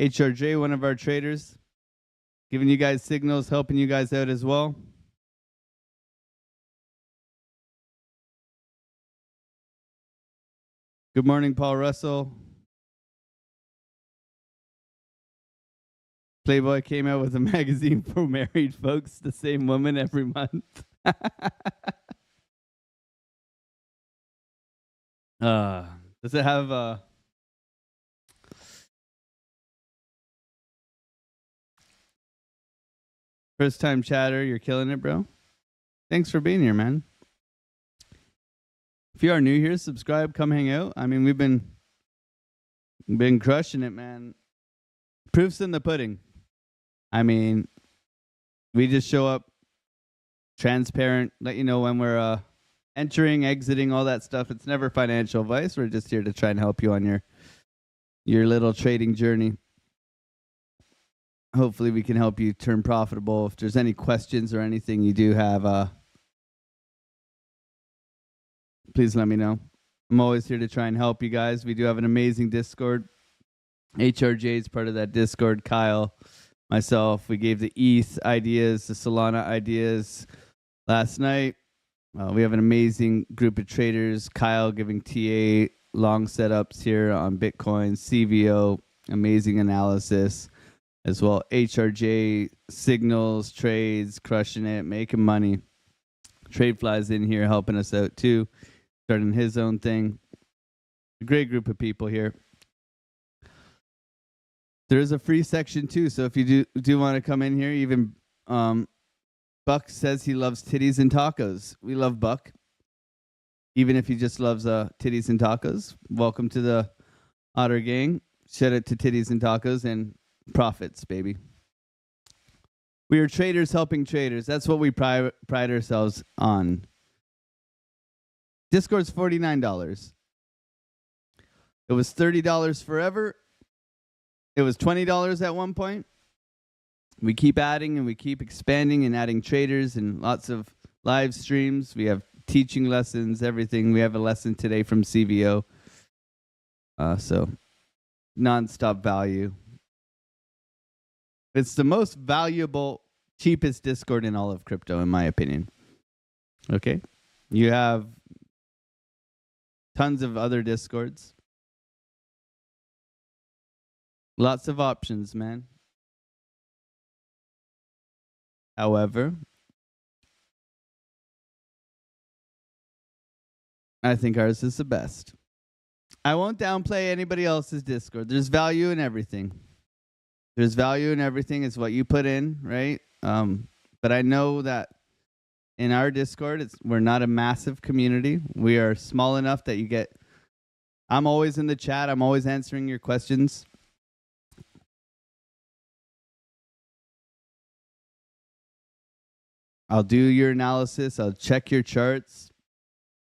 HRJ, one of our traders, giving you guys signals, helping you guys out as well. Good morning, Paul Russell. Playboy came out with a magazine for married folks, the same woman every month. Does it have First time chatter, you're killing it, bro. Thanks for being here, man. If you are new here, subscribe, come hang out. I mean, we've been crushing it, man. Proof's in the pudding. I mean, we just show up transparent, let you know when we're entering, exiting, all that stuff. It's never financial advice. We're just here to try and help you on your little trading journey. Hopefully we can help you turn profitable. If there's any questions or anything you do have, please let me know. I'm always here to try and help you guys. We do have an amazing Discord. HRJ is part of that Discord. Kyle, myself, we gave the ETH ideas, the Solana ideas last night. We have an amazing group of traders. Kyle giving TA long setups here on Bitcoin, CVO, amazing analysis as well. HRJ signals, trades, crushing it, making money. Tradefly's in here helping us out too, starting his own thing. A great group of people here. There is a free section too, so if you do want to come in here, even Buck says he loves titties and tacos. We love Buck. Even if he just loves titties and tacos, welcome to the Otter Gang. Shout out to titties and tacos and profits, baby. We are traders helping traders. That's what we pride ourselves on. Discord's $49. It was $30 forever. It was $20 at one point. We keep adding and we keep expanding and adding traders and lots of live streams. We have teaching lessons, everything. We have a lesson today from CVO. So nonstop value. It's the most valuable, cheapest Discord in all of crypto, in my opinion. Okay? You have tons of other Discords. Lots of options, man. However, I think ours is the best. I won't downplay anybody else's Discord. There's value in everything. There's value in everything. It's what you put in, right? But I know that in our Discord, we're not a massive community. We are small enough that you get... I'm always in the chat. I'm always answering your questions. I'll do your analysis. I'll check your charts.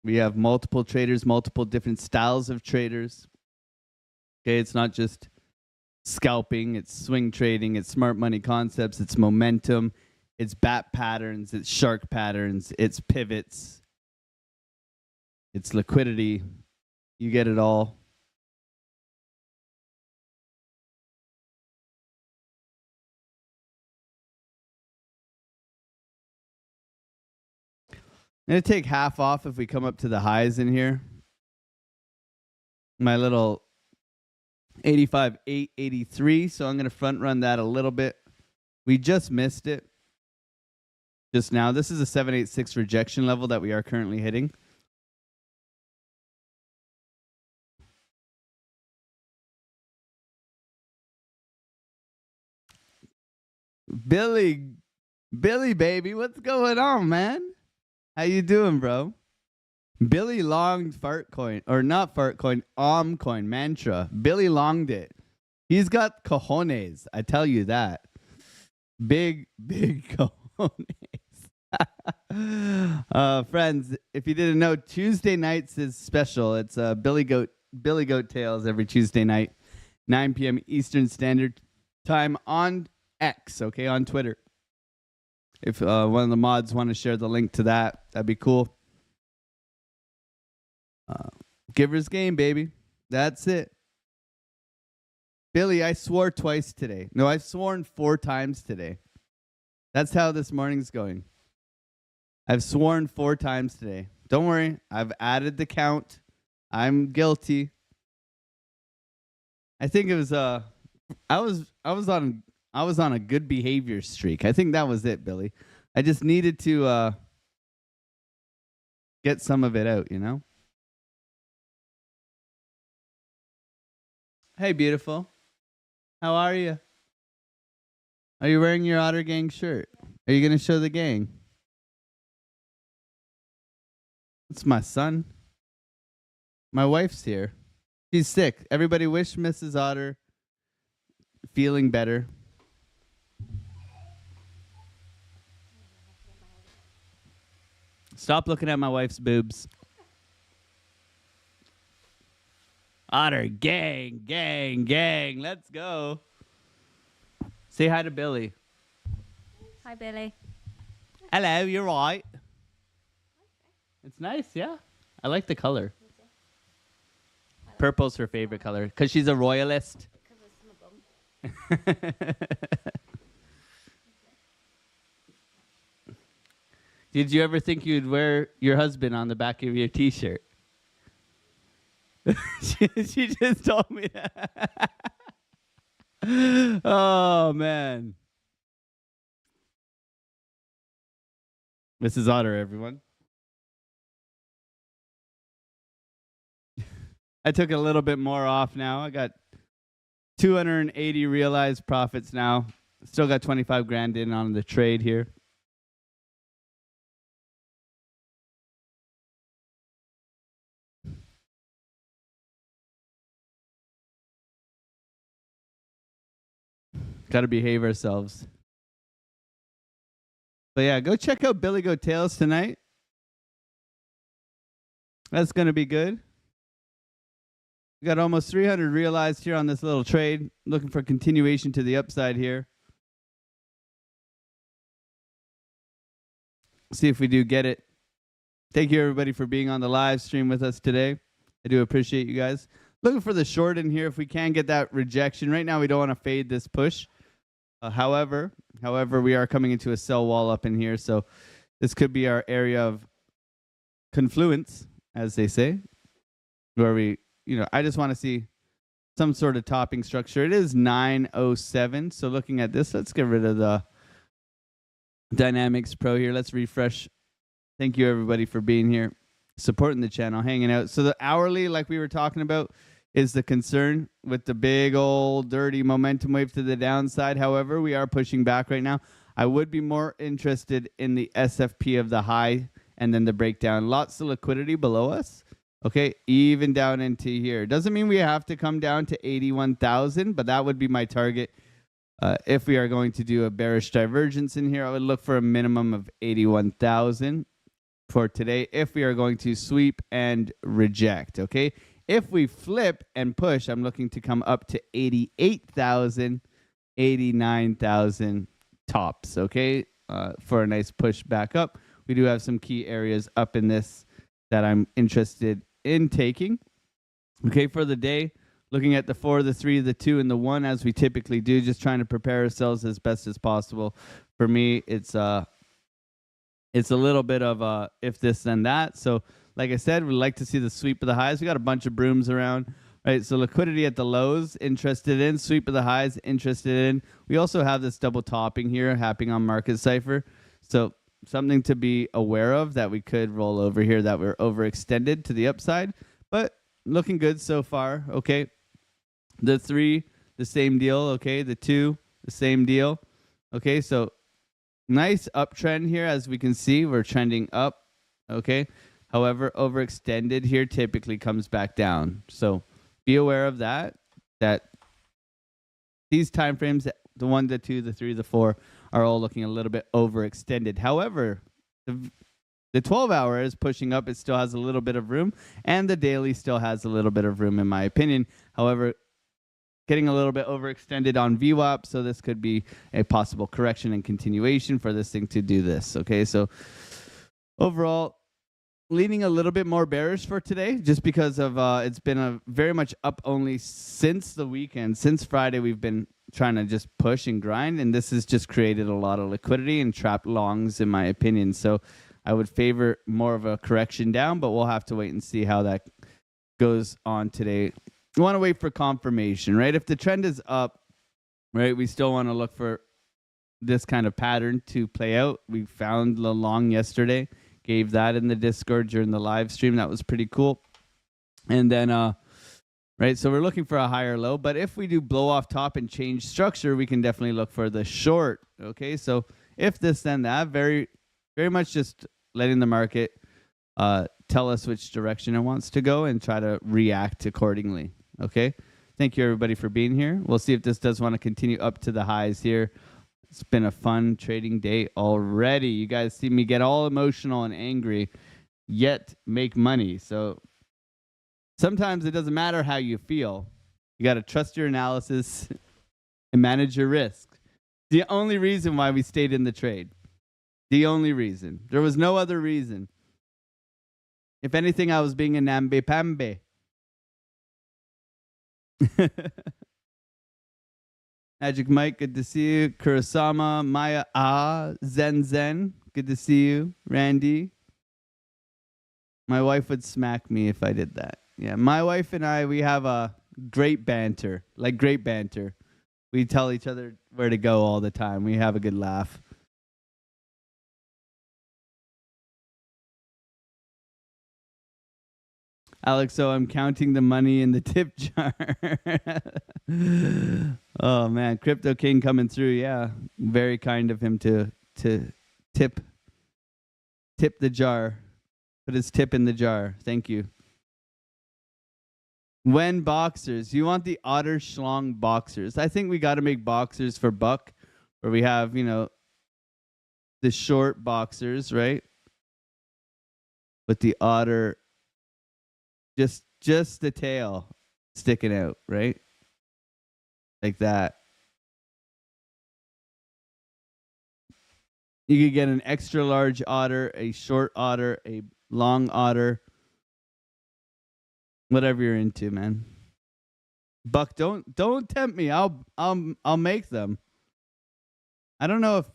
We have multiple traders, multiple different styles of traders. Okay, it's not just scalping. It's swing trading. It's smart money concepts. It's momentum. It's bat patterns. It's shark patterns. It's pivots. It's liquidity. You get it all. I'm going to take half off if we come up to the highs in here. My little 85,883. So I'm going to front run that a little bit. We just missed it just now. This is a 786 rejection level that we are currently hitting. Billy, baby, what's going on, man? How you doing, bro? Billy longed Fartcoin, or not Fartcoin, Coin, Mantra. Billy longed it. He's got cojones, I tell you that. Big cojones. Friends, if you didn't know, Tuesday nights is special. It's Billy Goat Tales every Tuesday night, 9 p.m. Eastern Standard Time on X, okay, on Twitter. If one of the mods want to share the link to that, that'd be cool. Giver's game, baby. That's it. Billy, I swore twice today. No, I've sworn 4 times today. That's how this morning's going. I've sworn 4 times today. Don't worry. I've added the count. I'm guilty. I think it was I was on a good behavior streak. I think that was it, Billy. I just needed to get some of it out, you know? Hey, beautiful. How are you? Are you wearing your Otter Gang shirt? Are you going to show the gang? It's my son. My wife's here. She's sick. Everybody wish Mrs. Otter feeling better. Stop looking at my wife's boobs. Otter, gang, gang, gang. Let's go. Say hi to Billy. Hi, Billy. Hello, you're right. It's nice, yeah. I like the color. Purple's her favorite color because she's a royalist. Did you ever think you'd wear your husband on the back of your T-shirt? she just told me that. Oh, man. Mrs. Otter, everyone. I took a little bit more off now. I got 280 realized profits now. Still got 25 grand in on the trade here. Got to behave ourselves. But yeah, go check out Billy Goat Tales tonight. That's going to be good. We got almost 300 realized here on this little trade. Looking for continuation to the upside here. See if we do get it. Thank you, everybody, for being on the live stream with us today. I do appreciate you guys. Looking for the short in here if we can get that rejection. Right now, we don't want to fade this push. However, we are coming into a sell wall up in here. So this could be our area of confluence, as they say, where we, I just want to see some sort of topping structure. It is 907. So looking at this, let's get rid of the Dynamics Pro here. Let's refresh. Thank you, everybody, for being here, supporting the channel, hanging out. So the hourly, like we were talking about, is the concern with the big old dirty momentum wave to the downside. However, we are pushing back right now. I would be more interested in the SFP of the high and then the breakdown. Lots of liquidity below us. Okay, even down into here. Doesn't mean we have to come down to 81,000, but that would be my target. If we are going to do a bearish divergence in here, I would look for a minimum of 81,000 for today if we are going to sweep and reject. Okay, if we flip and push, I'm looking to come up to 88,000, 89,000 tops. Okay, for a nice push back up. We do have some key areas up in this that I'm interested in taking. Okay, for the day, looking at the 4, the 3, the 2, and the 1 as we typically do, just trying to prepare ourselves as best as possible. For me, it's a little bit of if this then that. So like I said, we'd like to see the sweep of the highs. We got a bunch of brooms around, right? So liquidity at the lows, interested in. Sweep of the highs, interested in. We also have this double topping here happening on Market Cipher. So something to be aware of that we could roll over here, that we're overextended to the upside, but looking good so far. Okay, the 3, the same deal. Okay, the 2, the same deal. Okay, so nice uptrend here. As we can see, we're trending up. Okay, however, overextended here typically comes back down, so be aware of that these time frames, the 1, the 2, the 3, the 4, are all looking a little bit overextended. However, the 12-hour is pushing up. It still has a little bit of room, and the daily still has a little bit of room, in my opinion. However, getting a little bit overextended on VWAP, so this could be a possible correction and continuation for this thing to do this. Okay, so overall, leaning a little bit more bearish for today, just because of it's been a very much up only since the weekend. Since Friday, we've been trying to just push and grind, and this has just created a lot of liquidity and trapped longs, in my opinion. So I would favor more of a correction down, but we'll have to wait and see how that goes on today. We want to wait for confirmation, right? If the trend is up, right, we still want to look for this kind of pattern to play out. We found the long yesterday, gave that in the Discord during the live stream. That was pretty cool. And then right, so we're looking for a higher low, but if we do blow off top and change structure, we can definitely look for the short. Okay, so if this then that. Very very much just letting the market tell us which direction it wants to go and try to react accordingly. Okay. Thank you everybody for being here. We'll see if this does want to continue up to the highs here. It's been a fun trading day already. You guys see me get all emotional and angry, yet make money. So sometimes it doesn't matter how you feel. You got to trust your analysis and manage your risk. The only reason why we stayed in the trade. The only reason. There was no other reason. If anything, I was being a nambe-pambe. Magic Mike, good to see you. Kurosama, Maya, Zen, good to see you. Randy. My wife would smack me if I did that. Yeah, my wife and I, we have a great banter. Like great banter. We tell each other where to go all the time. We have a good laugh. Alex, so I'm counting the money in the tip jar. Oh man, Crypto King coming through. Yeah, very kind of him to tip the jar. Put his tip in the jar. Thank you. When boxers, you want the otter schlong boxers. I think we got to make boxers for buck, where we have the short boxers, right? With the otter. Just the tail sticking out, right? Like that. You could get an extra large otter, a short otter, a long otter. Whatever you're into, man. Buck, don't tempt me. I'll make them. I don't know if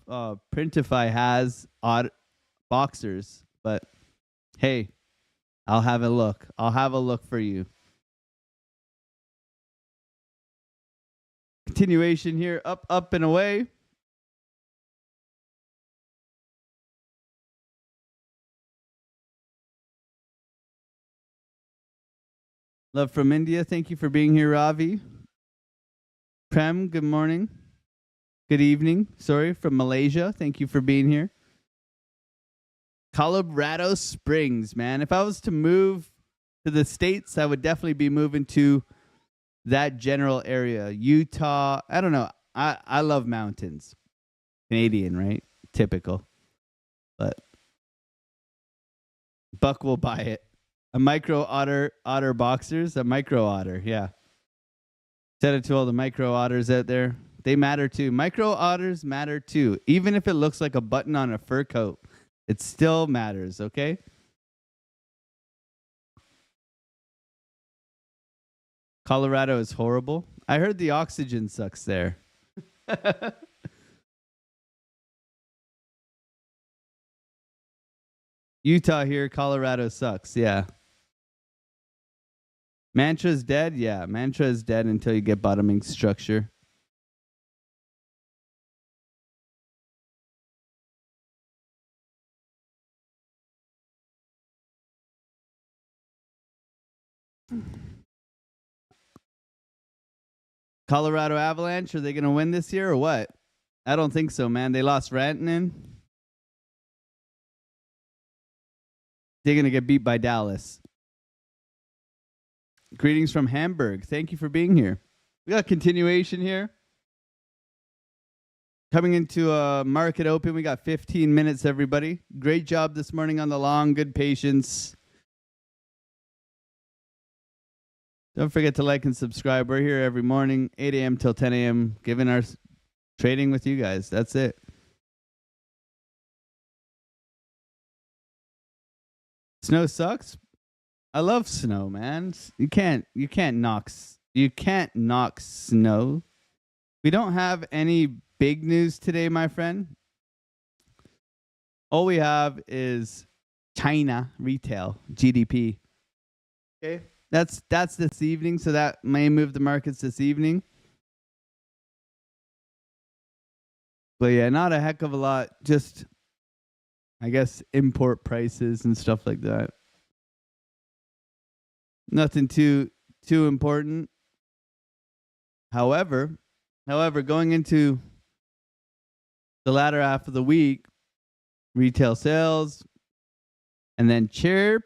Printify has boxers, but hey, I'll have a look. I'll have a look for you. Continuation here, up and away. Love from India. Thank you for being here, Ravi. Prem, good morning. Good evening. Sorry, from Malaysia. Thank you for being here. Colorado Springs, man. If I was to move to the States, I would definitely be moving to that general area. Utah. I don't know. I love mountains. Canadian, right? Typical. But Buck will buy it. A micro otter boxers. A micro otter, yeah. Said it to all the micro otters out there. They matter too. Micro otters matter too. Even if it looks like a button on a fur coat. It still matters, okay? Colorado is horrible. I heard the oxygen sucks there. Utah here, Colorado sucks, yeah. Mantra's dead? Yeah, Mantra is dead until you get bottoming structure. Colorado Avalanche, are they going to win this year or what? I don't think so, man. They lost Rantanen. They're going to get beat by Dallas. Greetings from Hamburg. Thank you for being here. We got a continuation here. Coming into a market open, we got 15 minutes, everybody. Great job this morning on the long. Good patience. Don't forget to like and subscribe. We're here every morning, 8 a.m. till 10 a.m., giving our trading with you guys. That's it. Snow sucks. I love snow, man. You can't knock snow. We don't have any big news today, my friend. All we have is China retail GDP. Okay. That's this evening, so that may move the markets this evening. But yeah, not a heck of a lot. Just, I guess, import prices and stuff like that. Nothing too important. However, going into the latter half of the week, retail sales, and then Chair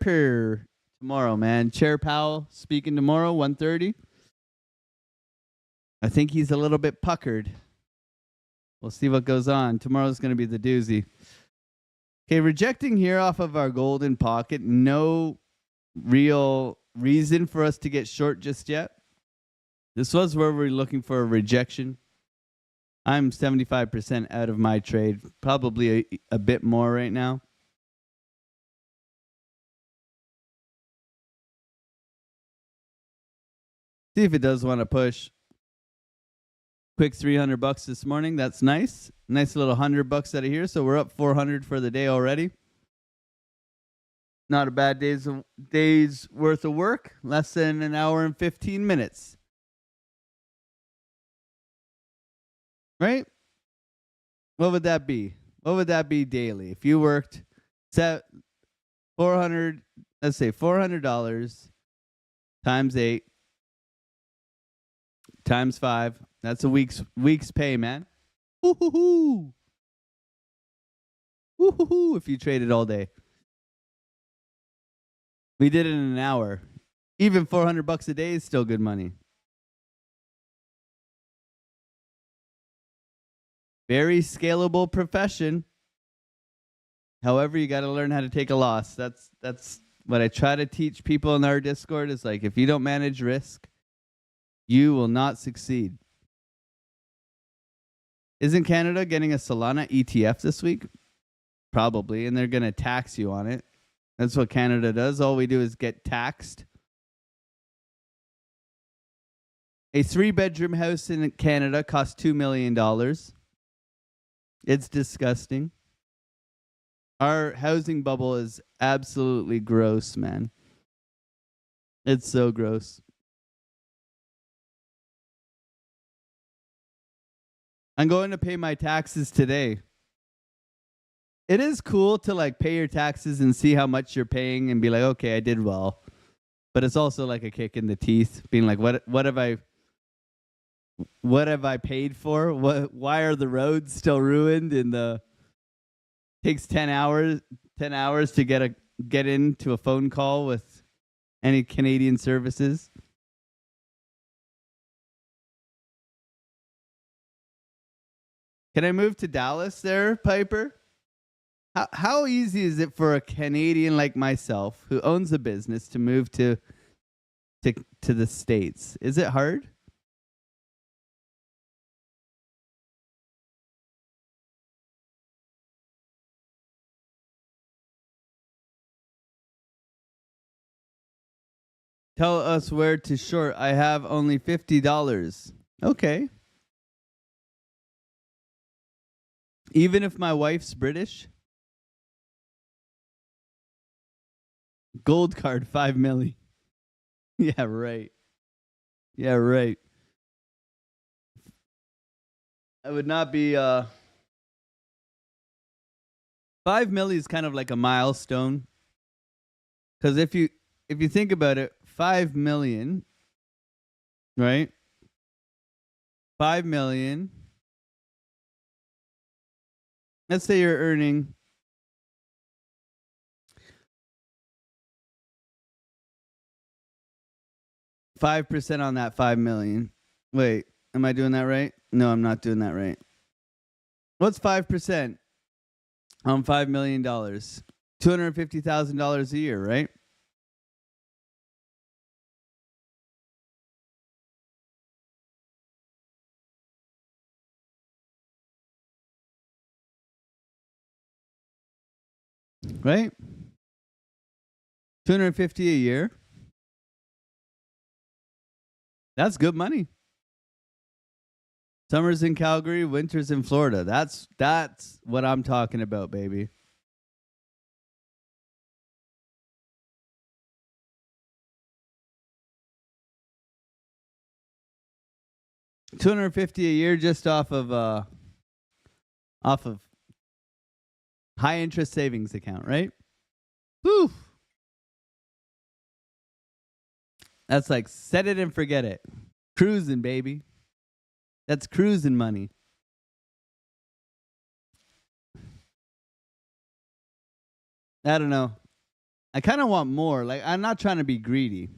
tomorrow, man. Chair Powell speaking tomorrow, 1:30. I think he's a little bit puckered. We'll see what goes on. Tomorrow's going to be the doozy. Okay, rejecting here off of our golden pocket. No real reason for us to get short just yet. This was where we're looking for a rejection. I'm 75% out of my trade, probably a bit more right now. See if it does want to push. Quick $300 this morning. That's nice. Nice little $100 out of here. So we're up 400 for the day already. Not a bad day's worth of work. Less than an hour and 15 minutes. Right? What would that be? What would that be daily? If you worked 400, let's say $400 times 8 times 5. That's a week's pay, man. Woo-hoo-hoo. Woo-hoo-hoo if you traded all day. We did it in an hour. Even $400 a day is still good money. Very scalable profession. However, you got to learn how to take a loss. That's what I try to teach people in our Discord is like, if you don't manage risk, you will not succeed. Isn't Canada getting a Solana ETF this week? Probably, and they're going to tax you on it. That's what Canada does. All we do is get taxed. A 3-bedroom house in Canada costs $2 million. It's disgusting. Our housing bubble is absolutely gross, man. It's so gross. I'm going to pay my taxes today. It is cool to like pay your taxes and see how much you're paying and be like, okay, I did well. But it's also like a kick in the teeth, being like, what have I paid for? Why are the roads still ruined? And takes 10 hours to get into a phone call with any Canadian services. Can I move to Dallas there, Piper? How easy is it for a Canadian like myself who owns a business to move to the States? Is it hard? Tell us where to short. I have only $50. Okay. Even if my wife's British? Gold card, 5 million. Yeah, right. Yeah, right. I would not be 5 million is kind of like a milestone. Because if you think about it, 5 million, right? 5 million. Let's say you're earning 5% on that 5 million. Wait, am I doing that right? No, I'm not doing that right. What's 5% on $5 million? $250,000 a year, right? Right? $250 a year. That's good money. Summers in Calgary, winters in Florida. That's what I'm talking about, baby. $250 a year just off of high interest savings account, right? Whew. That's like set it and forget it. Cruising, baby. That's cruising money. I don't know. I kind of want more. Like, I'm not trying to be greedy.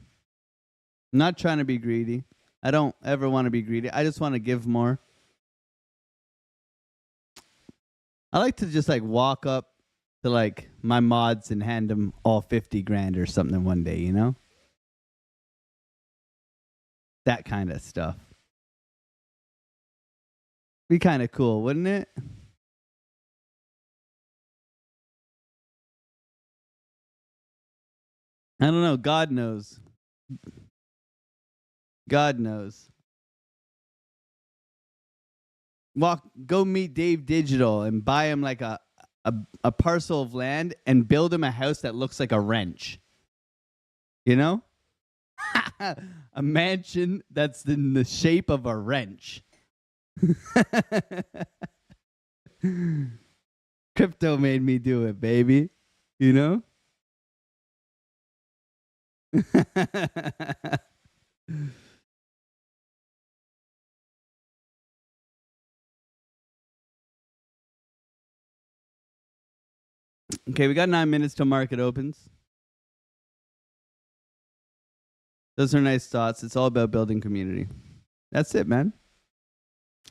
I'm not trying to be greedy. I don't ever want to be greedy. I just want to give more. I like to just like walk up to like my mods and hand them all 50 grand or something one day, you know? That kind of stuff. Be kind of cool, wouldn't it? I don't know. God knows. God knows. Go meet Dave Digital and buy him like a parcel of land and build him a house that looks like a wrench. You know? A mansion that's in the shape of a wrench. Crypto made me do it, baby. You know? Okay, we got 9 minutes till market opens. Those are nice thoughts. It's all about building community. That's it, man.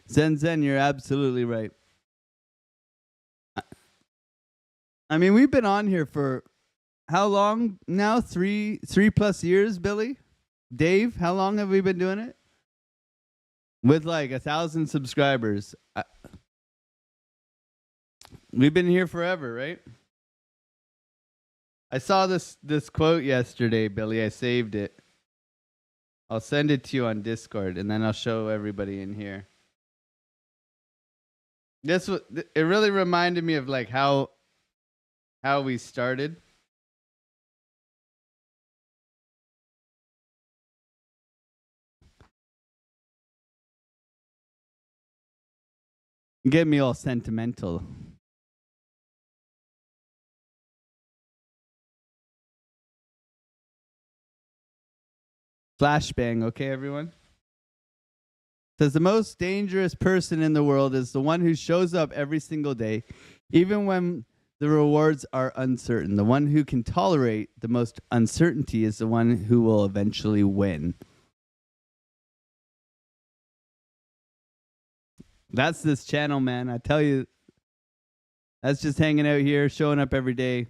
Zen, you're absolutely right. I mean, we've been on here for how long now? 3+ years, Billy? Dave, how long have we been doing it? With like 1,000 subscribers. We've been here forever, right? I saw this quote yesterday, Billy. I saved it. I'll send it to you on Discord, and then I'll show everybody in here. It really reminded me of like how we started. Get me all sentimental. Flashbang, okay, everyone? Says the most dangerous person in the world is the one who shows up every single day, even when the rewards are uncertain. The one who can tolerate the most uncertainty is the one who will eventually win. That's this channel, man. I tell you, that's just hanging out here, showing up every day,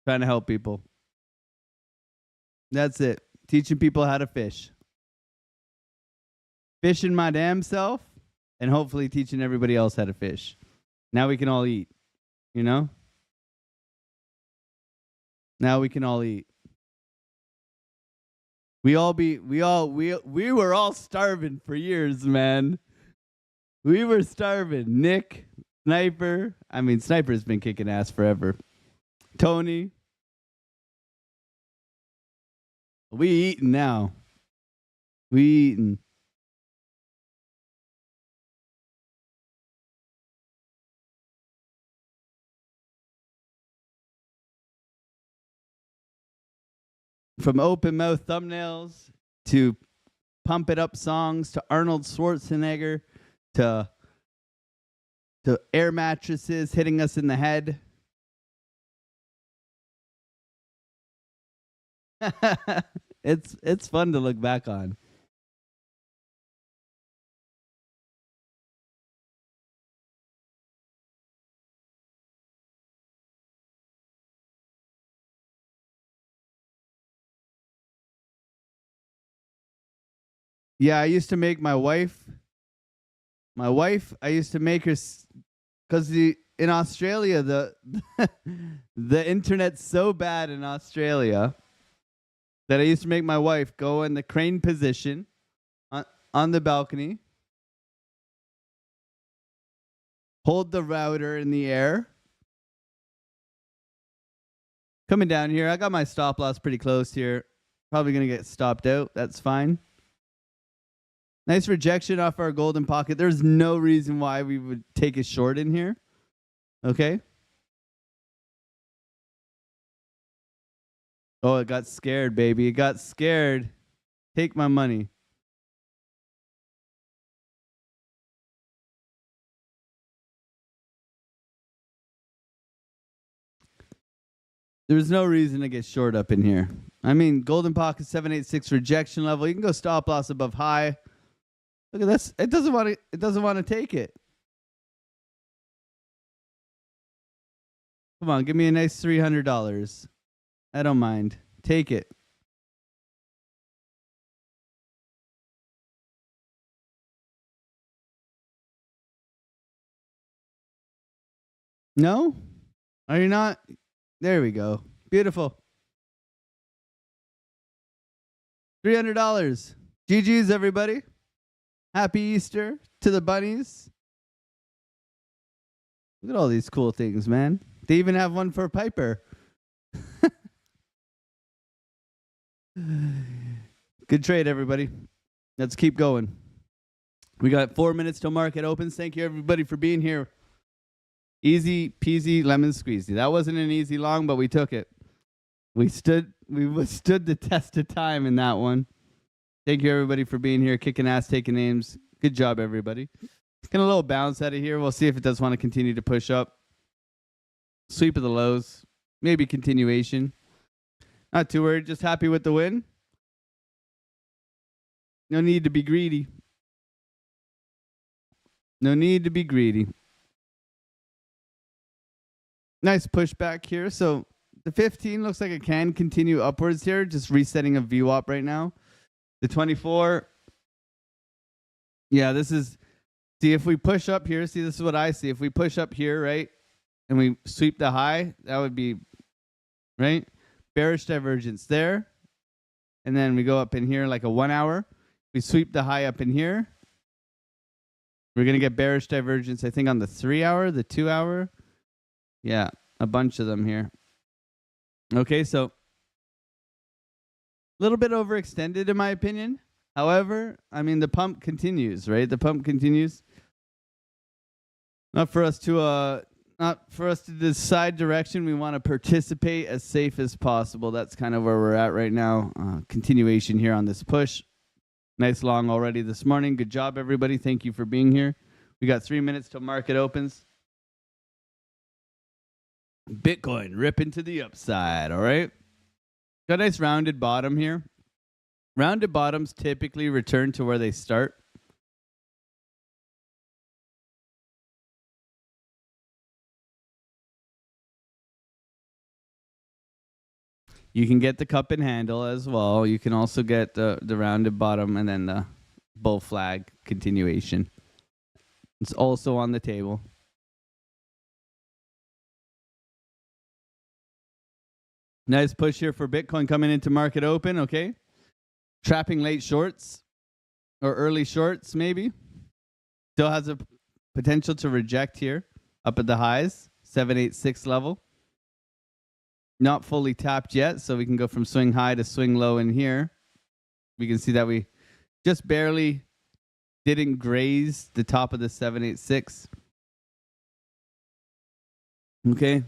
trying to help people. That's it. Teaching people how to fish. Fishing my damn self, and hopefully teaching everybody else how to fish. Now we can all eat, you know? Now we can all eat. We were all starving for years, man. We were starving. Nick, Sniper. I mean, Sniper's been kicking ass forever. Tony. We eating now. We eating. From open mouth thumbnails to pump it up songs to Arnold Schwarzenegger to air mattresses hitting us in the head. It's fun to look back on. Yeah, I used to make my wife. I used to make her because in Australia the the internet's so bad in Australia that I used to make my wife go in the crane position on the balcony, hold the router in the air. Coming down here, I got my stop loss pretty close here. Probably gonna get stopped out. That's fine. Nice rejection off our golden pocket. There's no reason why we would take a short in here. Okay. Oh, it got scared, baby. It got scared. Take my money. There's no reason to get short up in here. I mean, golden pocket 786 rejection level. You can go stop loss above high. Look at this. It doesn't want to. It doesn't want to take it. Come on, give me a nice $300. I don't mind. Take it. No? Are you not? There we go. Beautiful. $300. GG's, everybody. Happy Easter to the bunnies. Look at all these cool things, man. They even have one for Piper. Good trade, everybody. Let's keep going. We got 4 minutes till market opens. Thank you, everybody, for being here. Easy peasy lemon squeezy. That wasn't an easy long, but we took it. We stood the test of time in that one. Thank you, everybody, for being here, kicking ass, taking names. Good job, everybody. Getting a little bounce out of here. We'll see if it does want to continue to push up. Sweep of the lows. Maybe continuation. Not too worried. Just happy with the win. No need to be greedy. No need to be greedy. Nice pushback here. So the 15 looks like it can continue upwards here. Just resetting a VWAP right now. The 24. Yeah, this is... See, if we push up here, see, this is what I see. If we push up here, right, and we sweep the high, that would be, right, bearish divergence there. And then we go up in here like a 1 hour. We sweep the high up in here. We're going to get bearish divergence, I think, on the 3 hour, the 2 hour. Yeah, a bunch of them here. Okay, so a little bit overextended in my opinion. However, I mean, the pump continues, right? The pump continues. Not for us to decide direction. We want to participate as safe as possible. That's kind of where we're at right now. Continuation here on this push. Nice long already this morning. Good job, everybody. Thank you for being here. We got 3 minutes till market opens. Bitcoin ripping to the upside, all right? Got a nice rounded bottom here. Rounded bottoms typically return to where they start. You can get the cup and handle as well. You can also get the rounded bottom and then the bull flag continuation. It's also on the table. Nice push here for Bitcoin coming into market open, okay? Trapping late shorts or early shorts maybe. Still has a potential to reject here up at the highs, 786 level. Not fully tapped yet, so we can go from swing high to swing low in here. We can see that we just barely didn't graze the top of the 786. Okay,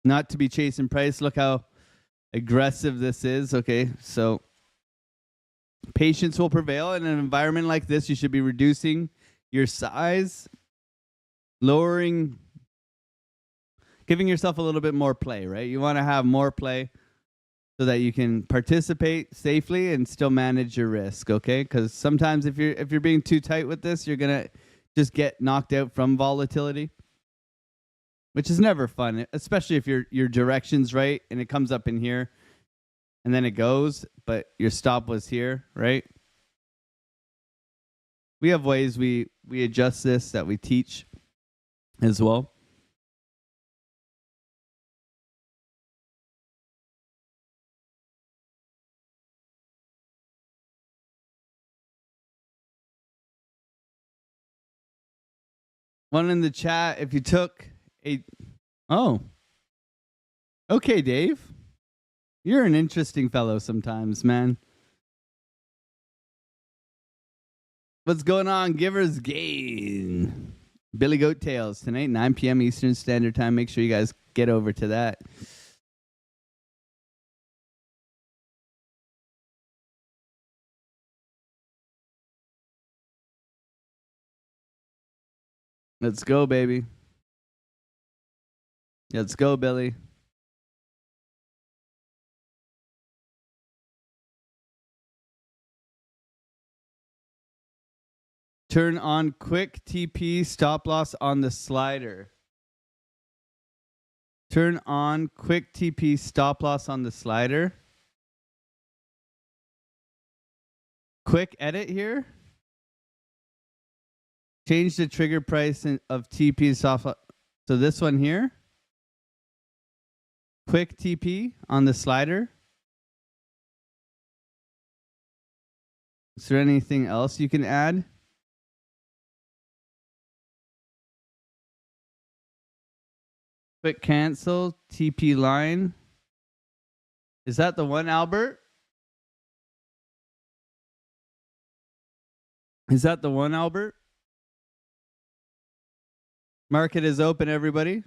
not to be chasing price. Look how aggressive this is. Okay, so patience will prevail in an environment like this. You should be reducing your size, lowering, giving yourself a little bit more play, right? You want to have more play so that you can participate safely and still manage your risk, okay? Because sometimes if you're being too tight with this, you're gonna just get knocked out from volatility, which is never fun, especially if your direction's right and it comes up in here and then it goes, but your stop was here, right? We have ways we adjust this that we teach as well. One in the chat, if you took a... Oh. Okay, Dave. You're an interesting fellow sometimes, man. What's going on? Givers Gain. Billy Goat Tales tonight, 9 p.m. Eastern Standard Time. Make sure you guys get over to that. Let's go, baby. Let's go, Billy. Turn on quick TP stop loss on the slider. Turn on quick TP stop loss on the slider. Quick edit here. Change the trigger price of TP stop loss. So this one here. Quick TP on the slider. Is there anything else you can add? Quick cancel, TP line. Is that the one, Albert? Is that the one, Albert? Market is open, everybody.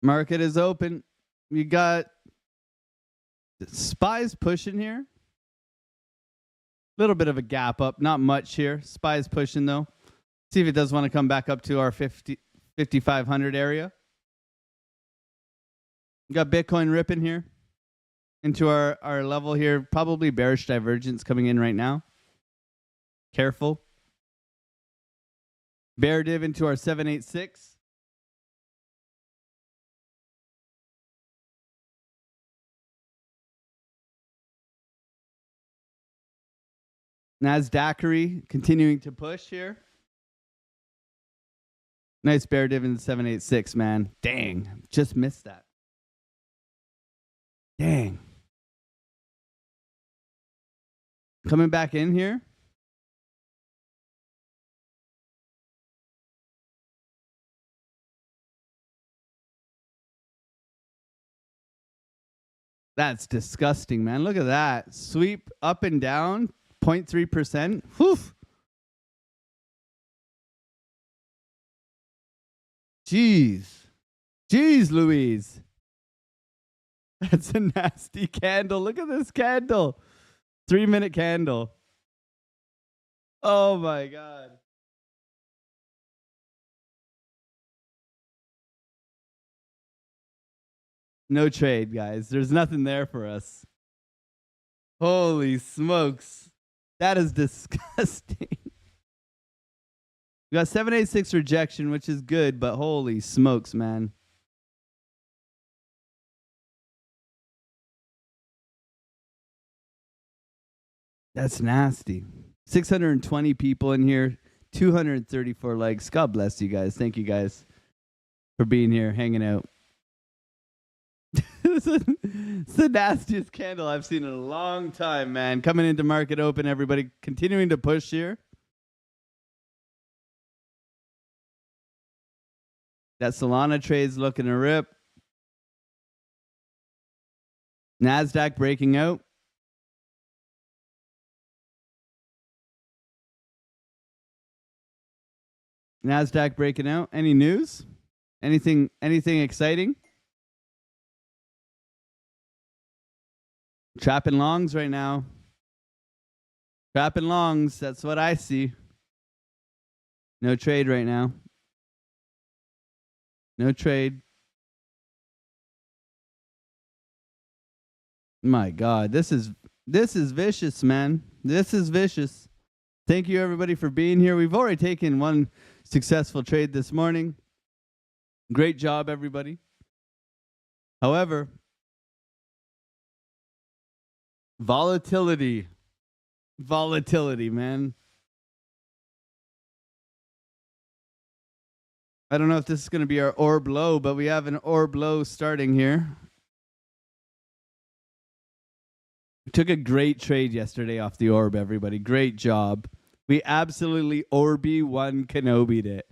Market is open. We got SPY's pushing here. Little bit of a gap up, not much here. SPY's pushing though. See if it does want to come back up to our 5,500 area. We got Bitcoin ripping here into our level here. Probably bearish divergence coming in right now. Careful. Bear div into our 786. Nasdaqery continuing to push here. Nice bear div in the 786, man. Dang, just missed that. Dang. Coming back in here. That's disgusting, man. Look at that. Sweep up and down, 0.3%. Whew. Jeez. Jeez, Louise. That's a nasty candle. Look at this candle. 3-minute candle. Oh, my God. No trade, guys. There's nothing there for us. Holy smokes. That is disgusting. We got 786 rejection, which is good, but holy smokes, man. That's nasty. 620 people in here. 234 likes. God bless you guys. Thank you guys for being here, hanging out. It's the nastiest candle I've seen in a long time, man. Coming into market open, everybody. Continuing to push here. That Solana trade's looking to rip. NASDAQ breaking out. NASDAQ breaking out. Any news? Anything exciting? Trapping longs right now. Trapping longs. That's what I see. No trade right now. No trade. My God, this is vicious, man. This is vicious. Thank you, everybody, for being here. We've already taken one successful trade this morning. Great job, everybody. However, volatility, man. I don't know if this is going to be our orb low, but we have an orb low starting here. We took a great trade yesterday off the orb, everybody. Great job. We absolutely Orby-1 Kenobi'd it.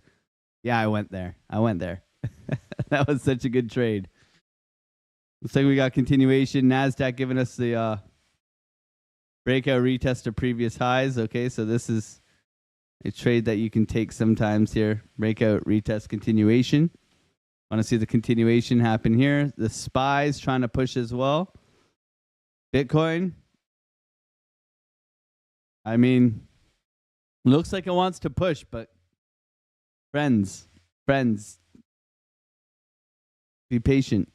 Yeah, I went there. That was such a good trade. Looks like we got continuation. NASDAQ giving us the breakout retest of previous highs. Okay, so this is a trade that you can take sometimes here. Breakout, retest, continuation. Want to see the continuation happen here. The SPY's trying to push as well. Bitcoin. I mean, looks like it wants to push, but friends, be patient.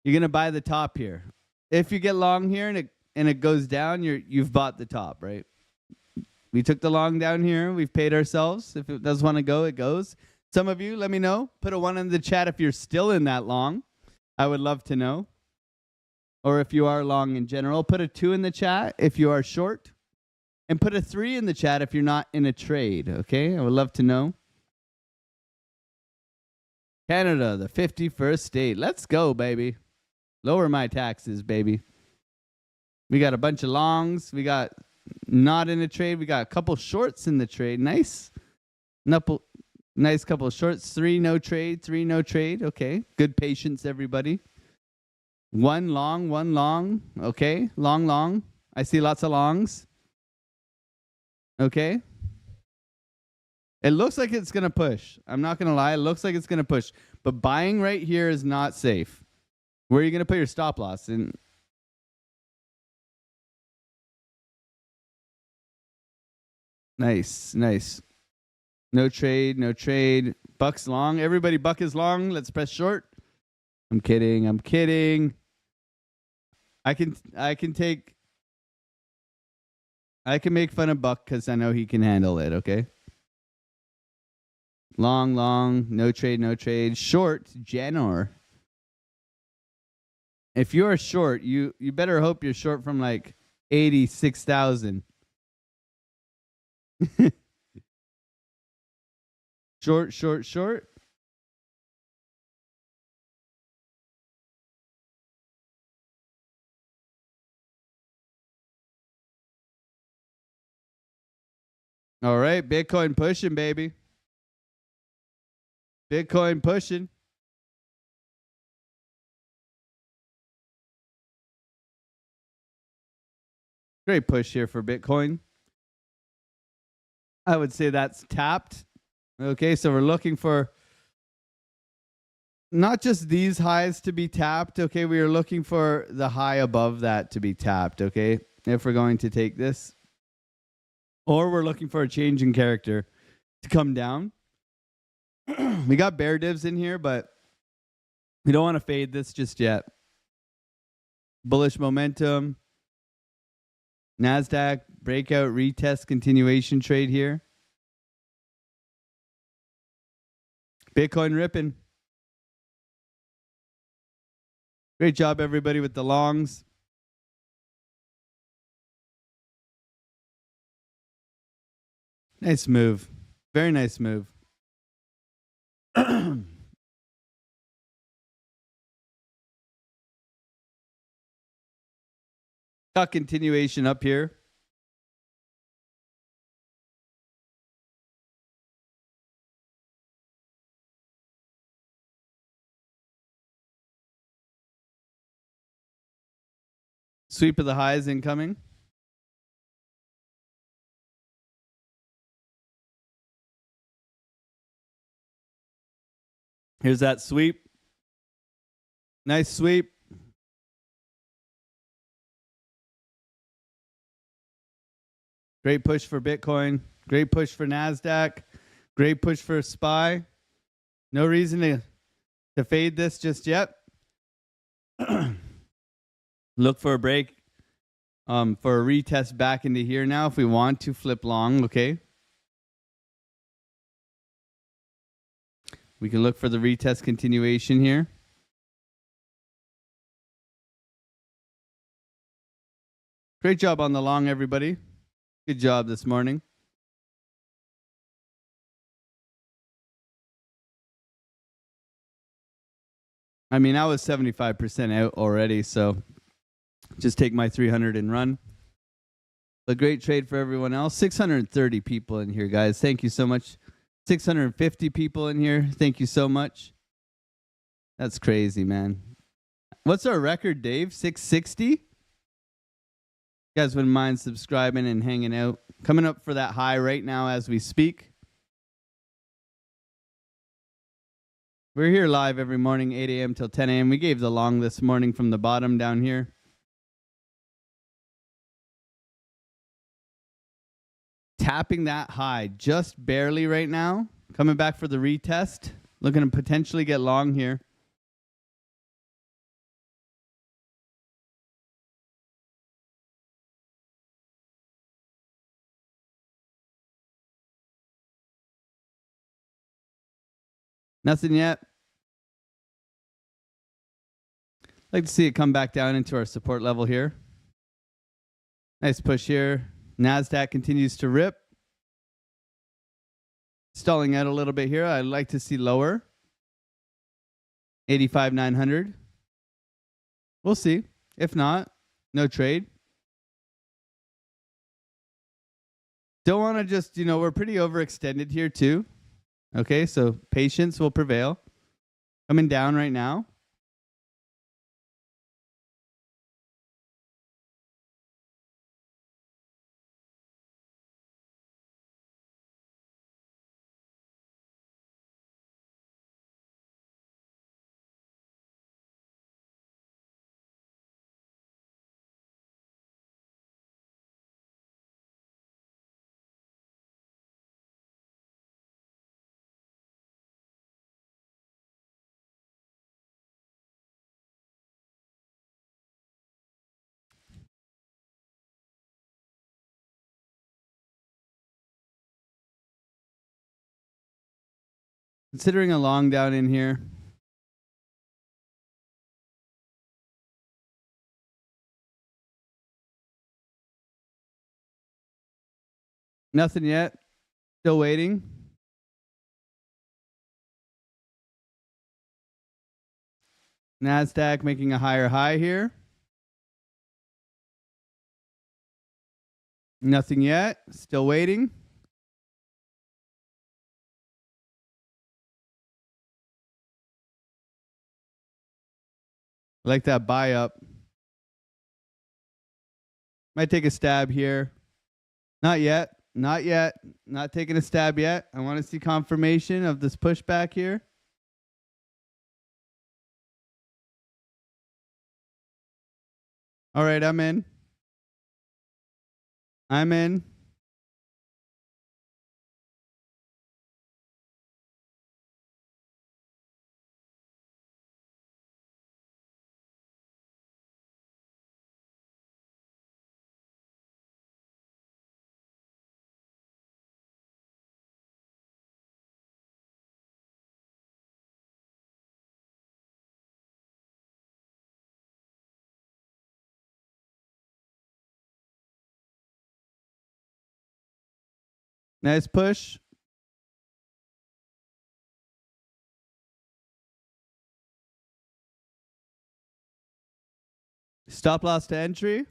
You're going to buy the top here. If you get long here and and it goes down, you've bought the top, right? We took the long down here. We've paid ourselves. If it does want to go, it goes. Some of you, let me know. Put a 1 in the chat if you're still in that long. I would love to know. Or if you are long in general, put a 2 in the chat if you are short. And put a 3 in the chat if you're not in a trade, okay? I would love to know. Canada, the 51st state. Let's go, baby. Lower my taxes, baby. We got a bunch of longs. We got not in a trade. We got a couple shorts in the trade. Nice. Nice couple of shorts. 3 no trade. 3 no trade. Okay. Good patience, everybody. 1 long, 1 long. Okay. Long, long. I see lots of longs. Okay. It looks like it's going to push. I'm not going to lie. It looks like it's going to push. But buying right here is not safe. Where are you going to put your stop loss? Nice, nice. No trade, no trade. Buck's long. Everybody, Buck is long. Let's press short. I'm kidding. I'm kidding. I can make fun of Buck because I know he can handle it, okay? Long, long, no trade, no trade. Short, Janor. If you're short, you better hope you're short from like 86,000. Short, short, short. All right, Bitcoin pushing, baby. Bitcoin pushing. Great push here for Bitcoin. I would say that's tapped. Okay, so we're looking for not just these highs to be tapped. Okay, we are looking for the high above that to be tapped. Okay, if we're going to take this. Or we're looking for a change in character to come down. We got bear divs in here, but we don't want to fade this just yet. Bullish momentum. NASDAQ breakout retest continuation trade here. Bitcoin ripping. Great job, everybody, with the longs. Nice move. Very nice move. Got continuation up here. Sweep of the highs incoming. Here's that sweep. Nice sweep. Great push for Bitcoin. Great push for NASDAQ. Great push for SPY. No reason to fade this just yet. Look for a break. For a retest back into here now if we want to flip long, okay? We can look for the retest continuation here. Great job on the long, everybody. Good job this morning. I mean, I was 75% out already, so just take my 300 and run. A great trade for everyone else. 630 people in here, guys. Thank you so much. 650 people in here. Thank you so much. That's crazy, man. What's our record, Dave? 660? You guys wouldn't mind subscribing and hanging out. Coming up for that high right now as we speak. We're here live every morning, 8 a.m. till 10 a.m. We gave the long this morning from the bottom down here. Tapping that high just barely right now. Coming back for the retest. Looking to potentially get long here. Nothing yet. Like to see it come back down into our support level here. Nice push here. NASDAQ continues to rip. Stalling out a little bit here. I'd like to see lower. 85,900. We'll see. If not, no trade. Don't want to just, we're pretty overextended here too. Okay, so patience will prevail. Coming down right now. Considering a long down in here. Nothing yet. Still waiting. NASDAQ making a higher high here. Nothing yet. Still waiting. I like that buy up. Might take a stab here. Not yet. Not yet. Not taking a stab yet. I want to see confirmation of this pushback here. All right, I'm in. I'm in. Nice push. Stop loss to entry.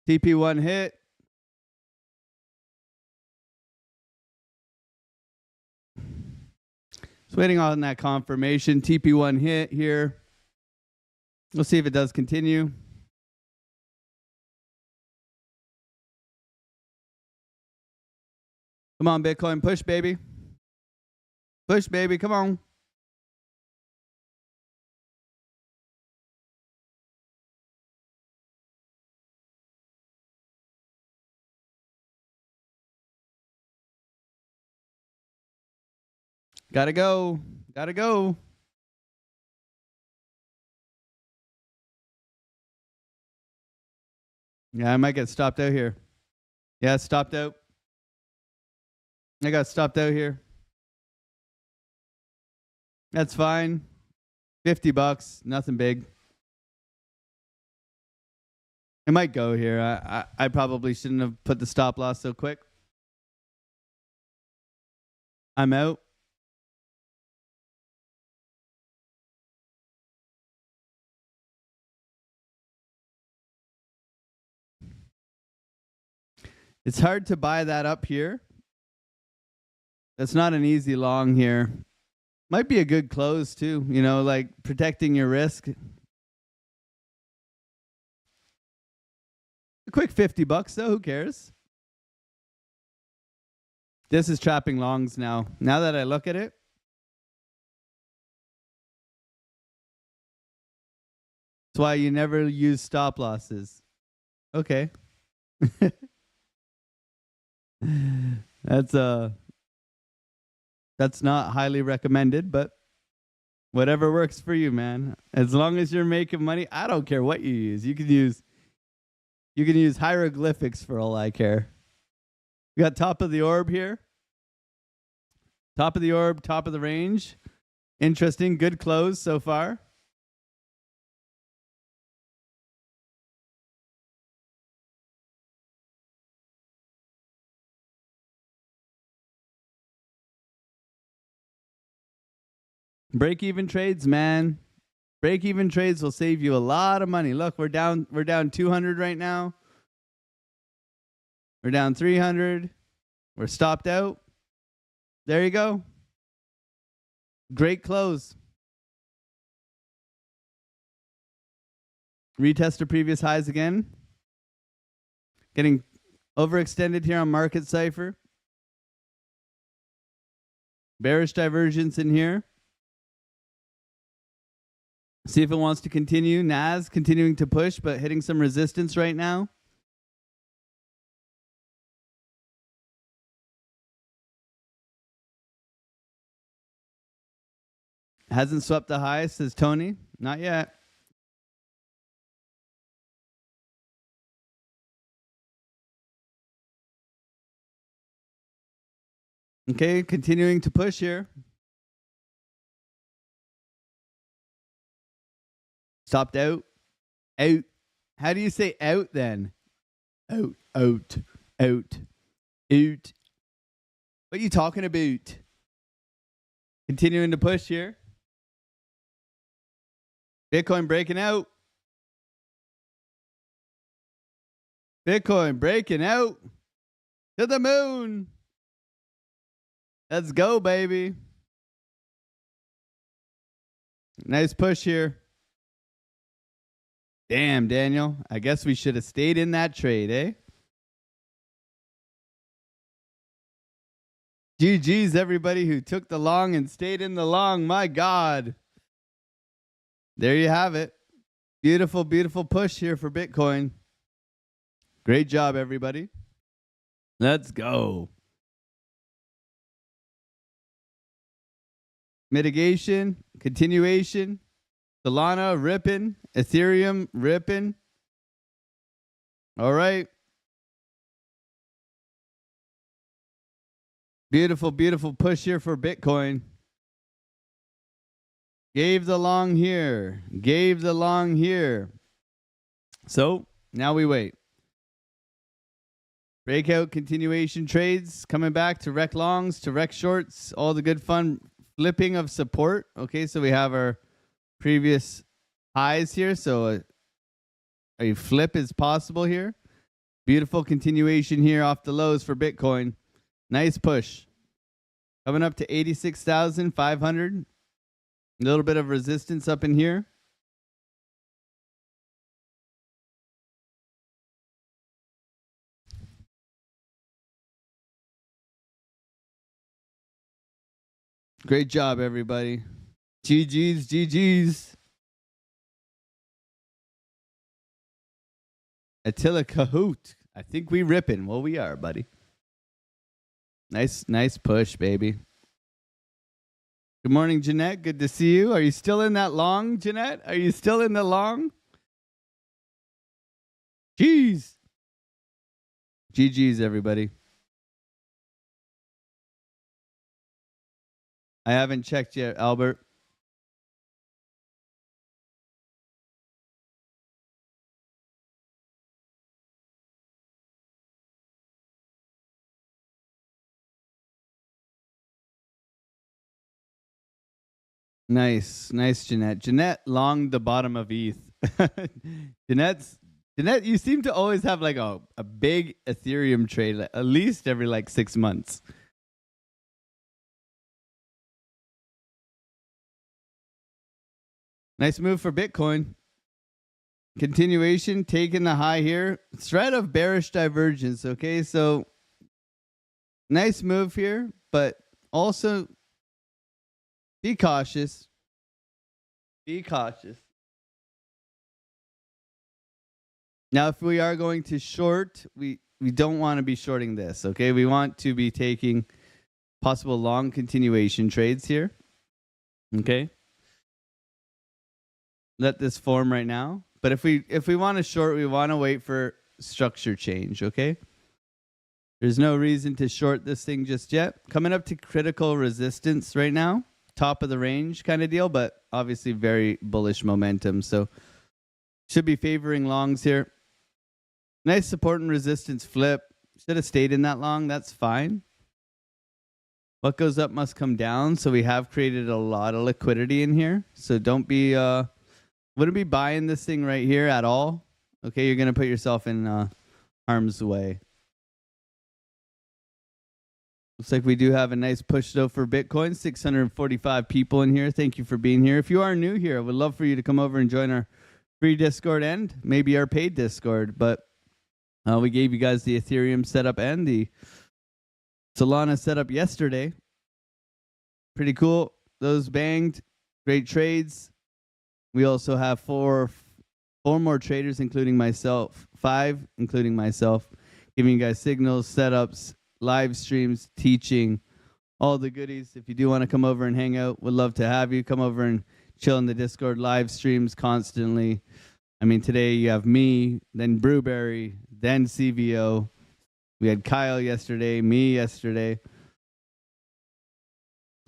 TP1 hit. Just waiting on that confirmation. TP1 hit here. We'll see if it does continue. Come on, Bitcoin. Push, baby. Push, baby. Come on. Gotta go. Gotta go. Yeah, I might get stopped out here. Yeah, stopped out. I got stopped out here. That's fine. $50, nothing big. It might go here. I probably shouldn't have put the stop loss so quick. I'm out. It's hard to buy that up here. That's not an easy long here. Might be a good close too, like protecting your risk. A quick $50 though, who cares? This is trapping longs now. Now that I look at it. That's why you never use stop losses. Okay. That's not highly recommended, but whatever works for you, man. As long as you're making money, I don't care what you use. You You can use hieroglyphics for all I care. We got top of the orb here. Top of the orb, top of the range. Interesting. Good close so far. Break-even trades, man. Break-even trades will save you a lot of money. Look, we're down 200 right now. We're down 300. We're stopped out. There you go. Great close. Retest to previous highs again. Getting overextended here on Market Cipher. Bearish divergence in here. See if it wants to continue. NAS continuing to push, but hitting some resistance right now. Hasn't swept the high, says Tony. Not yet. Okay, continuing to push here. Stopped out. Out. How do you say out then? Out, out, out, out. What are you talking about? Continuing to push here. Bitcoin breaking out. Bitcoin breaking out to the moon. Let's go, baby. Nice push here. Damn, Daniel. I guess we should have stayed in that trade, eh? GG's, everybody who took the long and stayed in the long. My God. There you have it. Beautiful, beautiful push here for Bitcoin. Great job, everybody. Let's go. Mitigation, continuation. Solana ripping. Ethereum ripping. All right. Beautiful, beautiful push here for Bitcoin. Gave the long here. Gave the long here. So now we wait. Breakout continuation trades coming back to rec longs, to rec shorts, all the good fun flipping of support. Okay, so we have our previous highs here. So a flip is possible here. Beautiful continuation here off the lows for Bitcoin. Nice push. Coming up to 86,500. A little bit of resistance up in here. Great job, everybody. GG's, GG's. Attila Kahoot. I think we ripping. Well, we are, buddy. Nice push, baby. Good morning, Jeanette. Good to see you. Are you still in that long, Jeanette? Are you still in the long? Jeez. GG's, everybody. I haven't checked yet, Albert. Nice, Jeanette. Jeanette longed the bottom of ETH. Jeanette, you seem to always have like a big Ethereum trade, like at least every like 6 months. Nice move for Bitcoin. Continuation, taking the high here. Threat of bearish divergence. Okay, so nice move here, but also be cautious. Be cautious. Now, if we are going to short, we don't want to be shorting this, okay? We want to be taking possible long continuation trades here. Okay? Let this form right now. But if we want to short, we want to wait for structure change, okay? There's no reason to short this thing just yet. Coming up to critical resistance right now. Top of the range kind of deal, but obviously very bullish momentum. So should be favoring longs here. Nice support and resistance flip. Should have stayed in that long. That's fine. What goes up must come down. So we have created a lot of liquidity in here. So don't be, wouldn't be buying this thing right here at all. Okay, you're going to put yourself in harm's way. Looks like we do have a nice push though for Bitcoin. 645 people in here. Thank you for being here. If you are new here, I would love for you to come over and join our free Discord and maybe our paid Discord. But we gave you guys the Ethereum setup and the Solana setup yesterday. Pretty cool. Those banged. Great trades. We also have four more traders, including myself. 5, including myself, giving you guys signals, setups, live streams, teaching, all the goodies. If you do want to come over and hang out, would love to have you. Come over and chill in the Discord live streams constantly. I mean, today you have me, then Brewberry, then CVO. We had Kyle yesterday, me yesterday.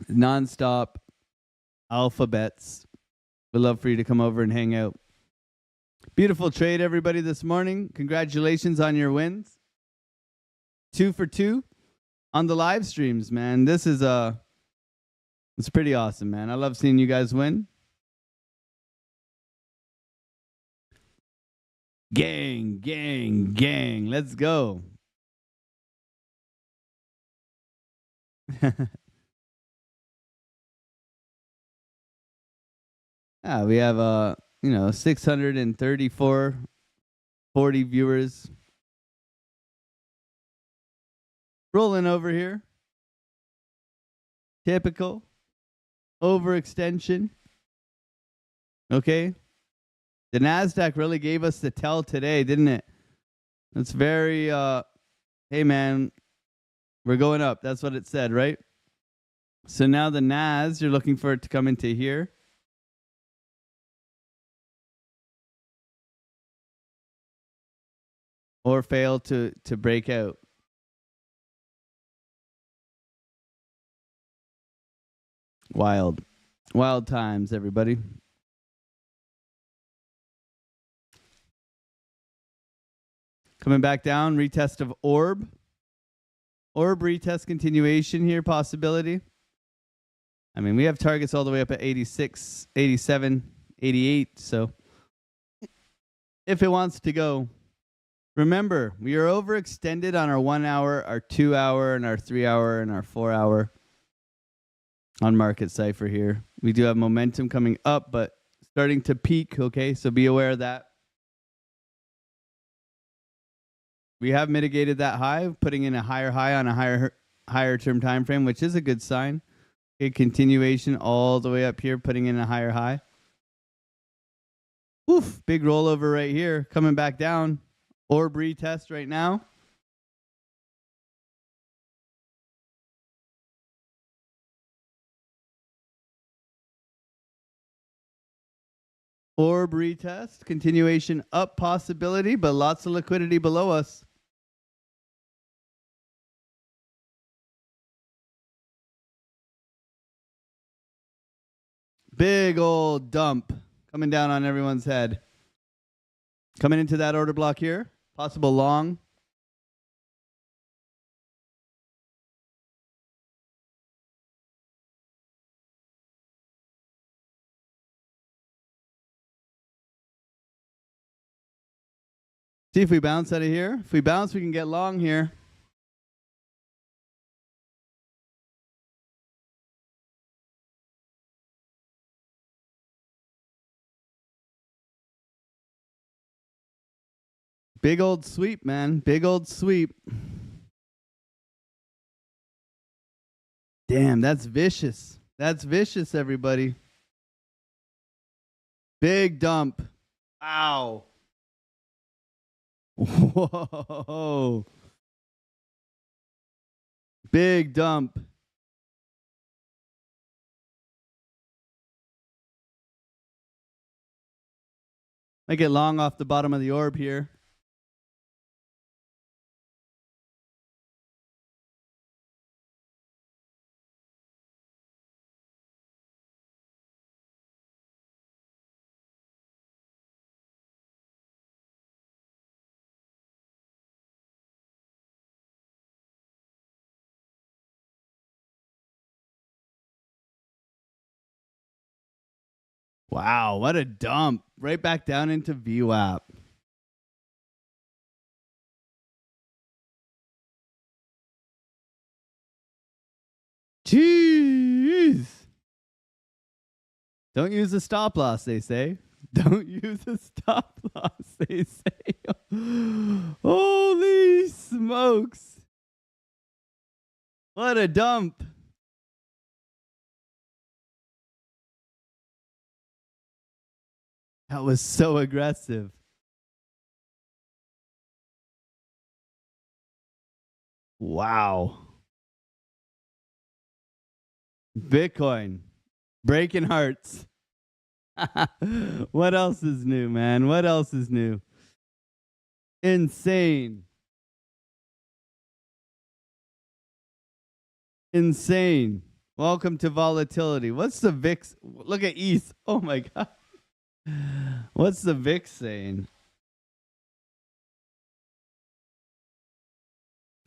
Nonstop alphabets. Would love for you to come over and hang out. Beautiful trade, everybody, this morning. Congratulations on your wins. 2 for 2 on the live streams, man. This is it's pretty awesome, man. I love seeing you guys win. Gang, gang, gang. Let's go. We have 634 40 viewers. Rolling over here. Typical. Overextension. Okay. The NASDAQ really gave us the tell today, didn't it? It's very, hey, man, we're going up. That's what it said, right? So now the NAS, you're looking for it to come into here. Or fail to break out. Wild times, everybody. Coming back down, retest of orb. Orb retest continuation here, possibility. I mean, we have targets all the way up at 86, 87, 88. So if it wants to go, remember, we are overextended on our 1 hour, our 2 hour, and our 3 hour, and our 4 hour on market cipher here. We do have momentum coming up, but starting to peak. Okay, so be aware of that. We have mitigated that high, putting in a higher high on a higher term time frame, which is a good sign. Okay, continuation all the way up here, putting in a higher high. Oof, big rollover right here, coming back down. Orb retest right now. Orb retest, continuation up possibility, but lots of liquidity below us. Big old dump coming down on everyone's head. Coming into that order block here. Possible long. See if we bounce out of here. If we bounce, we can get long here. Big old sweep, man. Big old sweep. Damn, that's vicious. That's vicious, everybody. Big dump. Wow. Whoa. Big dump. I get long off the bottom of the orb here. Wow, what a dump. Right back down into VWAP. Jeez. Don't use a stop loss, they say. Don't use a stop loss, they say. Holy smokes. What a dump. That was so aggressive. Wow. Bitcoin. Breaking hearts. What else is new, man? What else is new? Insane. Insane. Welcome to volatility. What's the VIX? Look at ETH. Oh my God. What's the VIX saying?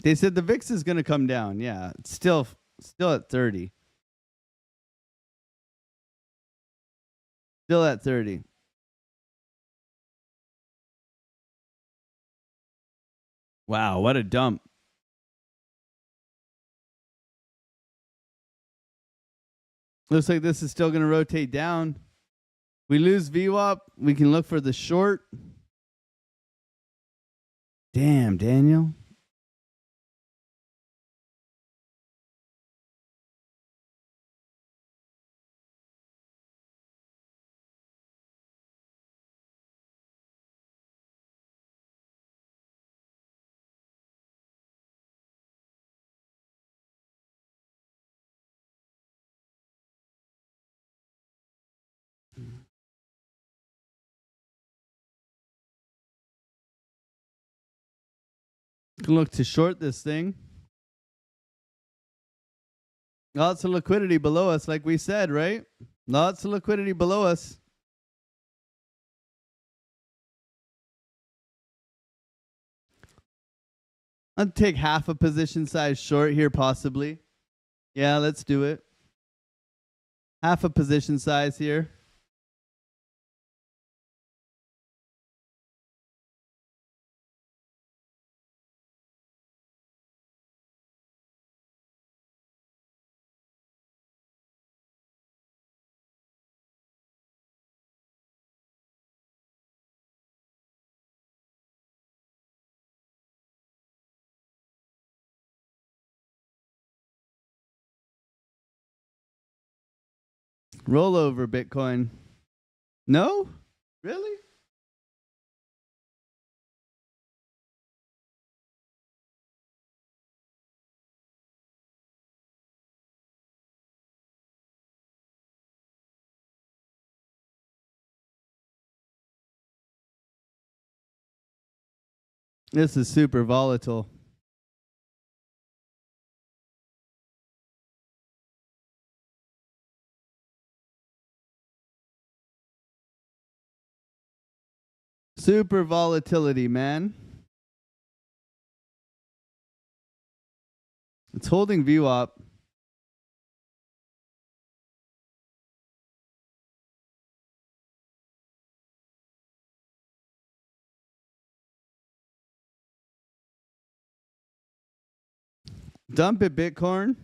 They said the VIX is going to come down. Yeah, it's still at 30. Still at 30. Wow, what a dump. Looks like this is still going to rotate down. We lose VWAP. We can look for the short. Damn, Daniel. Can look to short this thing. Lots of liquidity below us, like we said, right? Lots of liquidity below us. I'll take half a position size short here, possibly. Yeah, let's do it. Half a position size here. Rollover Bitcoin. No? Really? This is super volatile. Super volatility, man. It's holding VWAP. Dump it, Bitcoin.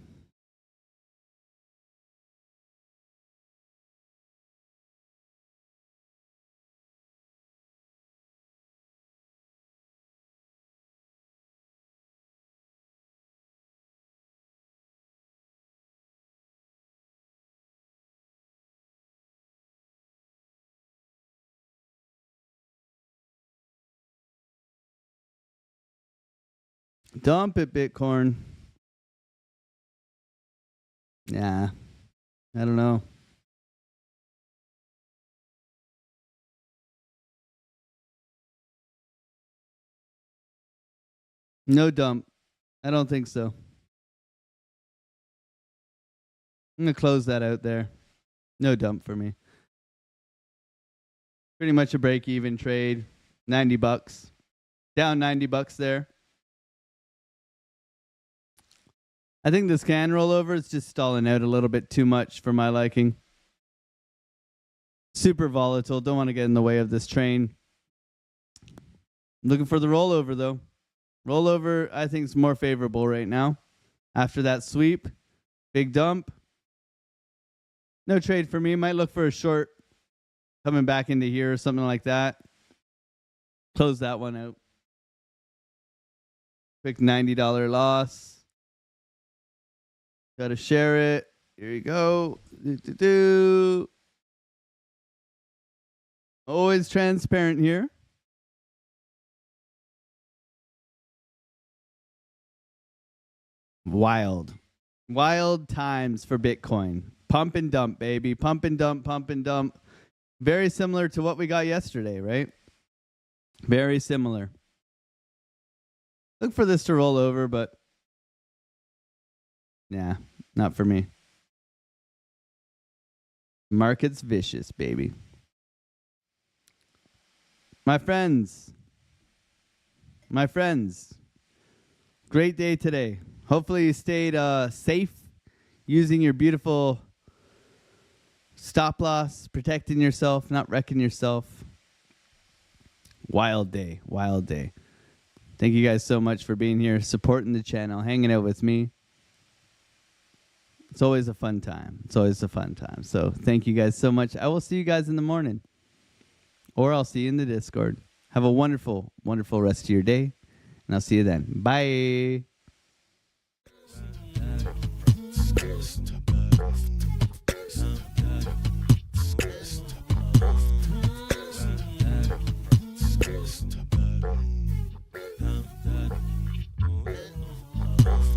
Dump it, Bitcoin. Yeah. I don't know. No dump. I don't think so. I'm going to close that out there. No dump for me. Pretty much a break-even trade. $90. Down $90 there. I think this can roll over. It's just stalling out a little bit too much for my liking. Super volatile. Don't want to get in the way of this train. Looking for the rollover, though. Rollover, I think, is more favorable right now. After that sweep, big dump. No trade for me. Might look for a short coming back into here or something like that. Close that one out. Quick $90 loss. Got to share it. Here you go. Always transparent here. Wild times for Bitcoin. Pump and dump, baby. Pump and dump, pump and dump. Very similar to what we got yesterday, right? Very similar. Look for this to roll over, but nah, not for me. Market's vicious, baby. My friends, great day today. Hopefully you stayed safe using your beautiful stop loss, protecting yourself, not wrecking yourself. Wild day, wild day. Thank you guys so much for being here, supporting the channel, hanging out with me. It's always a fun time. It's always a fun time. So thank you guys so much. I will see you guys in the morning, or I'll see you in the Discord. Have a wonderful, wonderful rest of your day, and I'll see you then. Bye.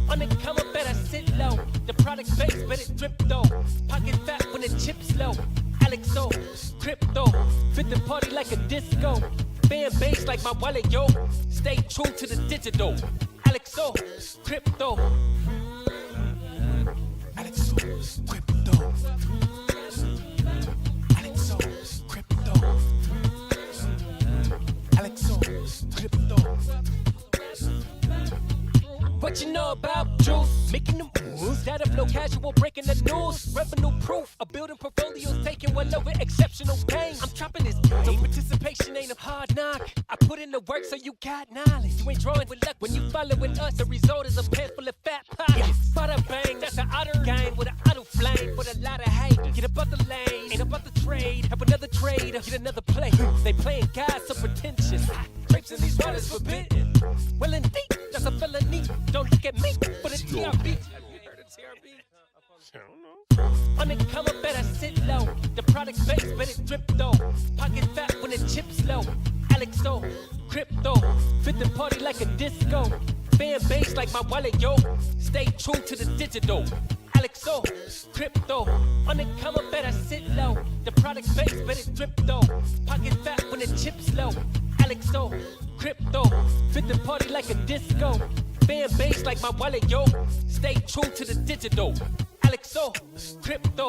On the come up, better sit low. The product base, but it drip though. Pocket fat when the chips low. AlexOCrypto, fit the party like a disco. Fan base like my wallet, yo. Stay true to the digital. AlexOCrypto. AlexOCrypto. AlexOCrypto. AlexOCrypto. What you know about juice? Making them moves, data flow casual, breaking the news. Revenue proof, a building portfolios taking well over exceptional pain. I'm chopping this game, so participation ain't a hard knock. I put in the work so you got knowledge. You ain't drawing with luck when you following us. The result is a pen full of fat pockets. Bada bang, that's an otter game with an auto flame. With a lot of hate, get about the lane, ain't about the trade. Have another trader, get another play. They playing God so pretentious. Drapes in these waters forbidden. Well indeed, that's a felony. Don't look at me, but it's TRB. On the come up, better sit low. The product base, but it drip though. Pocket fat when the chips low. AlexOCrypto, fit the party like a disco. Fan base like my wallet, yo. Stay true to the digital. AlexOCrypto, on the come up, better sit low. The product base, but it drip though. Pocket fat when the chips low. AlexOCrypto, fit the party like a disco. Fan base like my wallet, yo. Stay true to the digital. AlexOCrypto.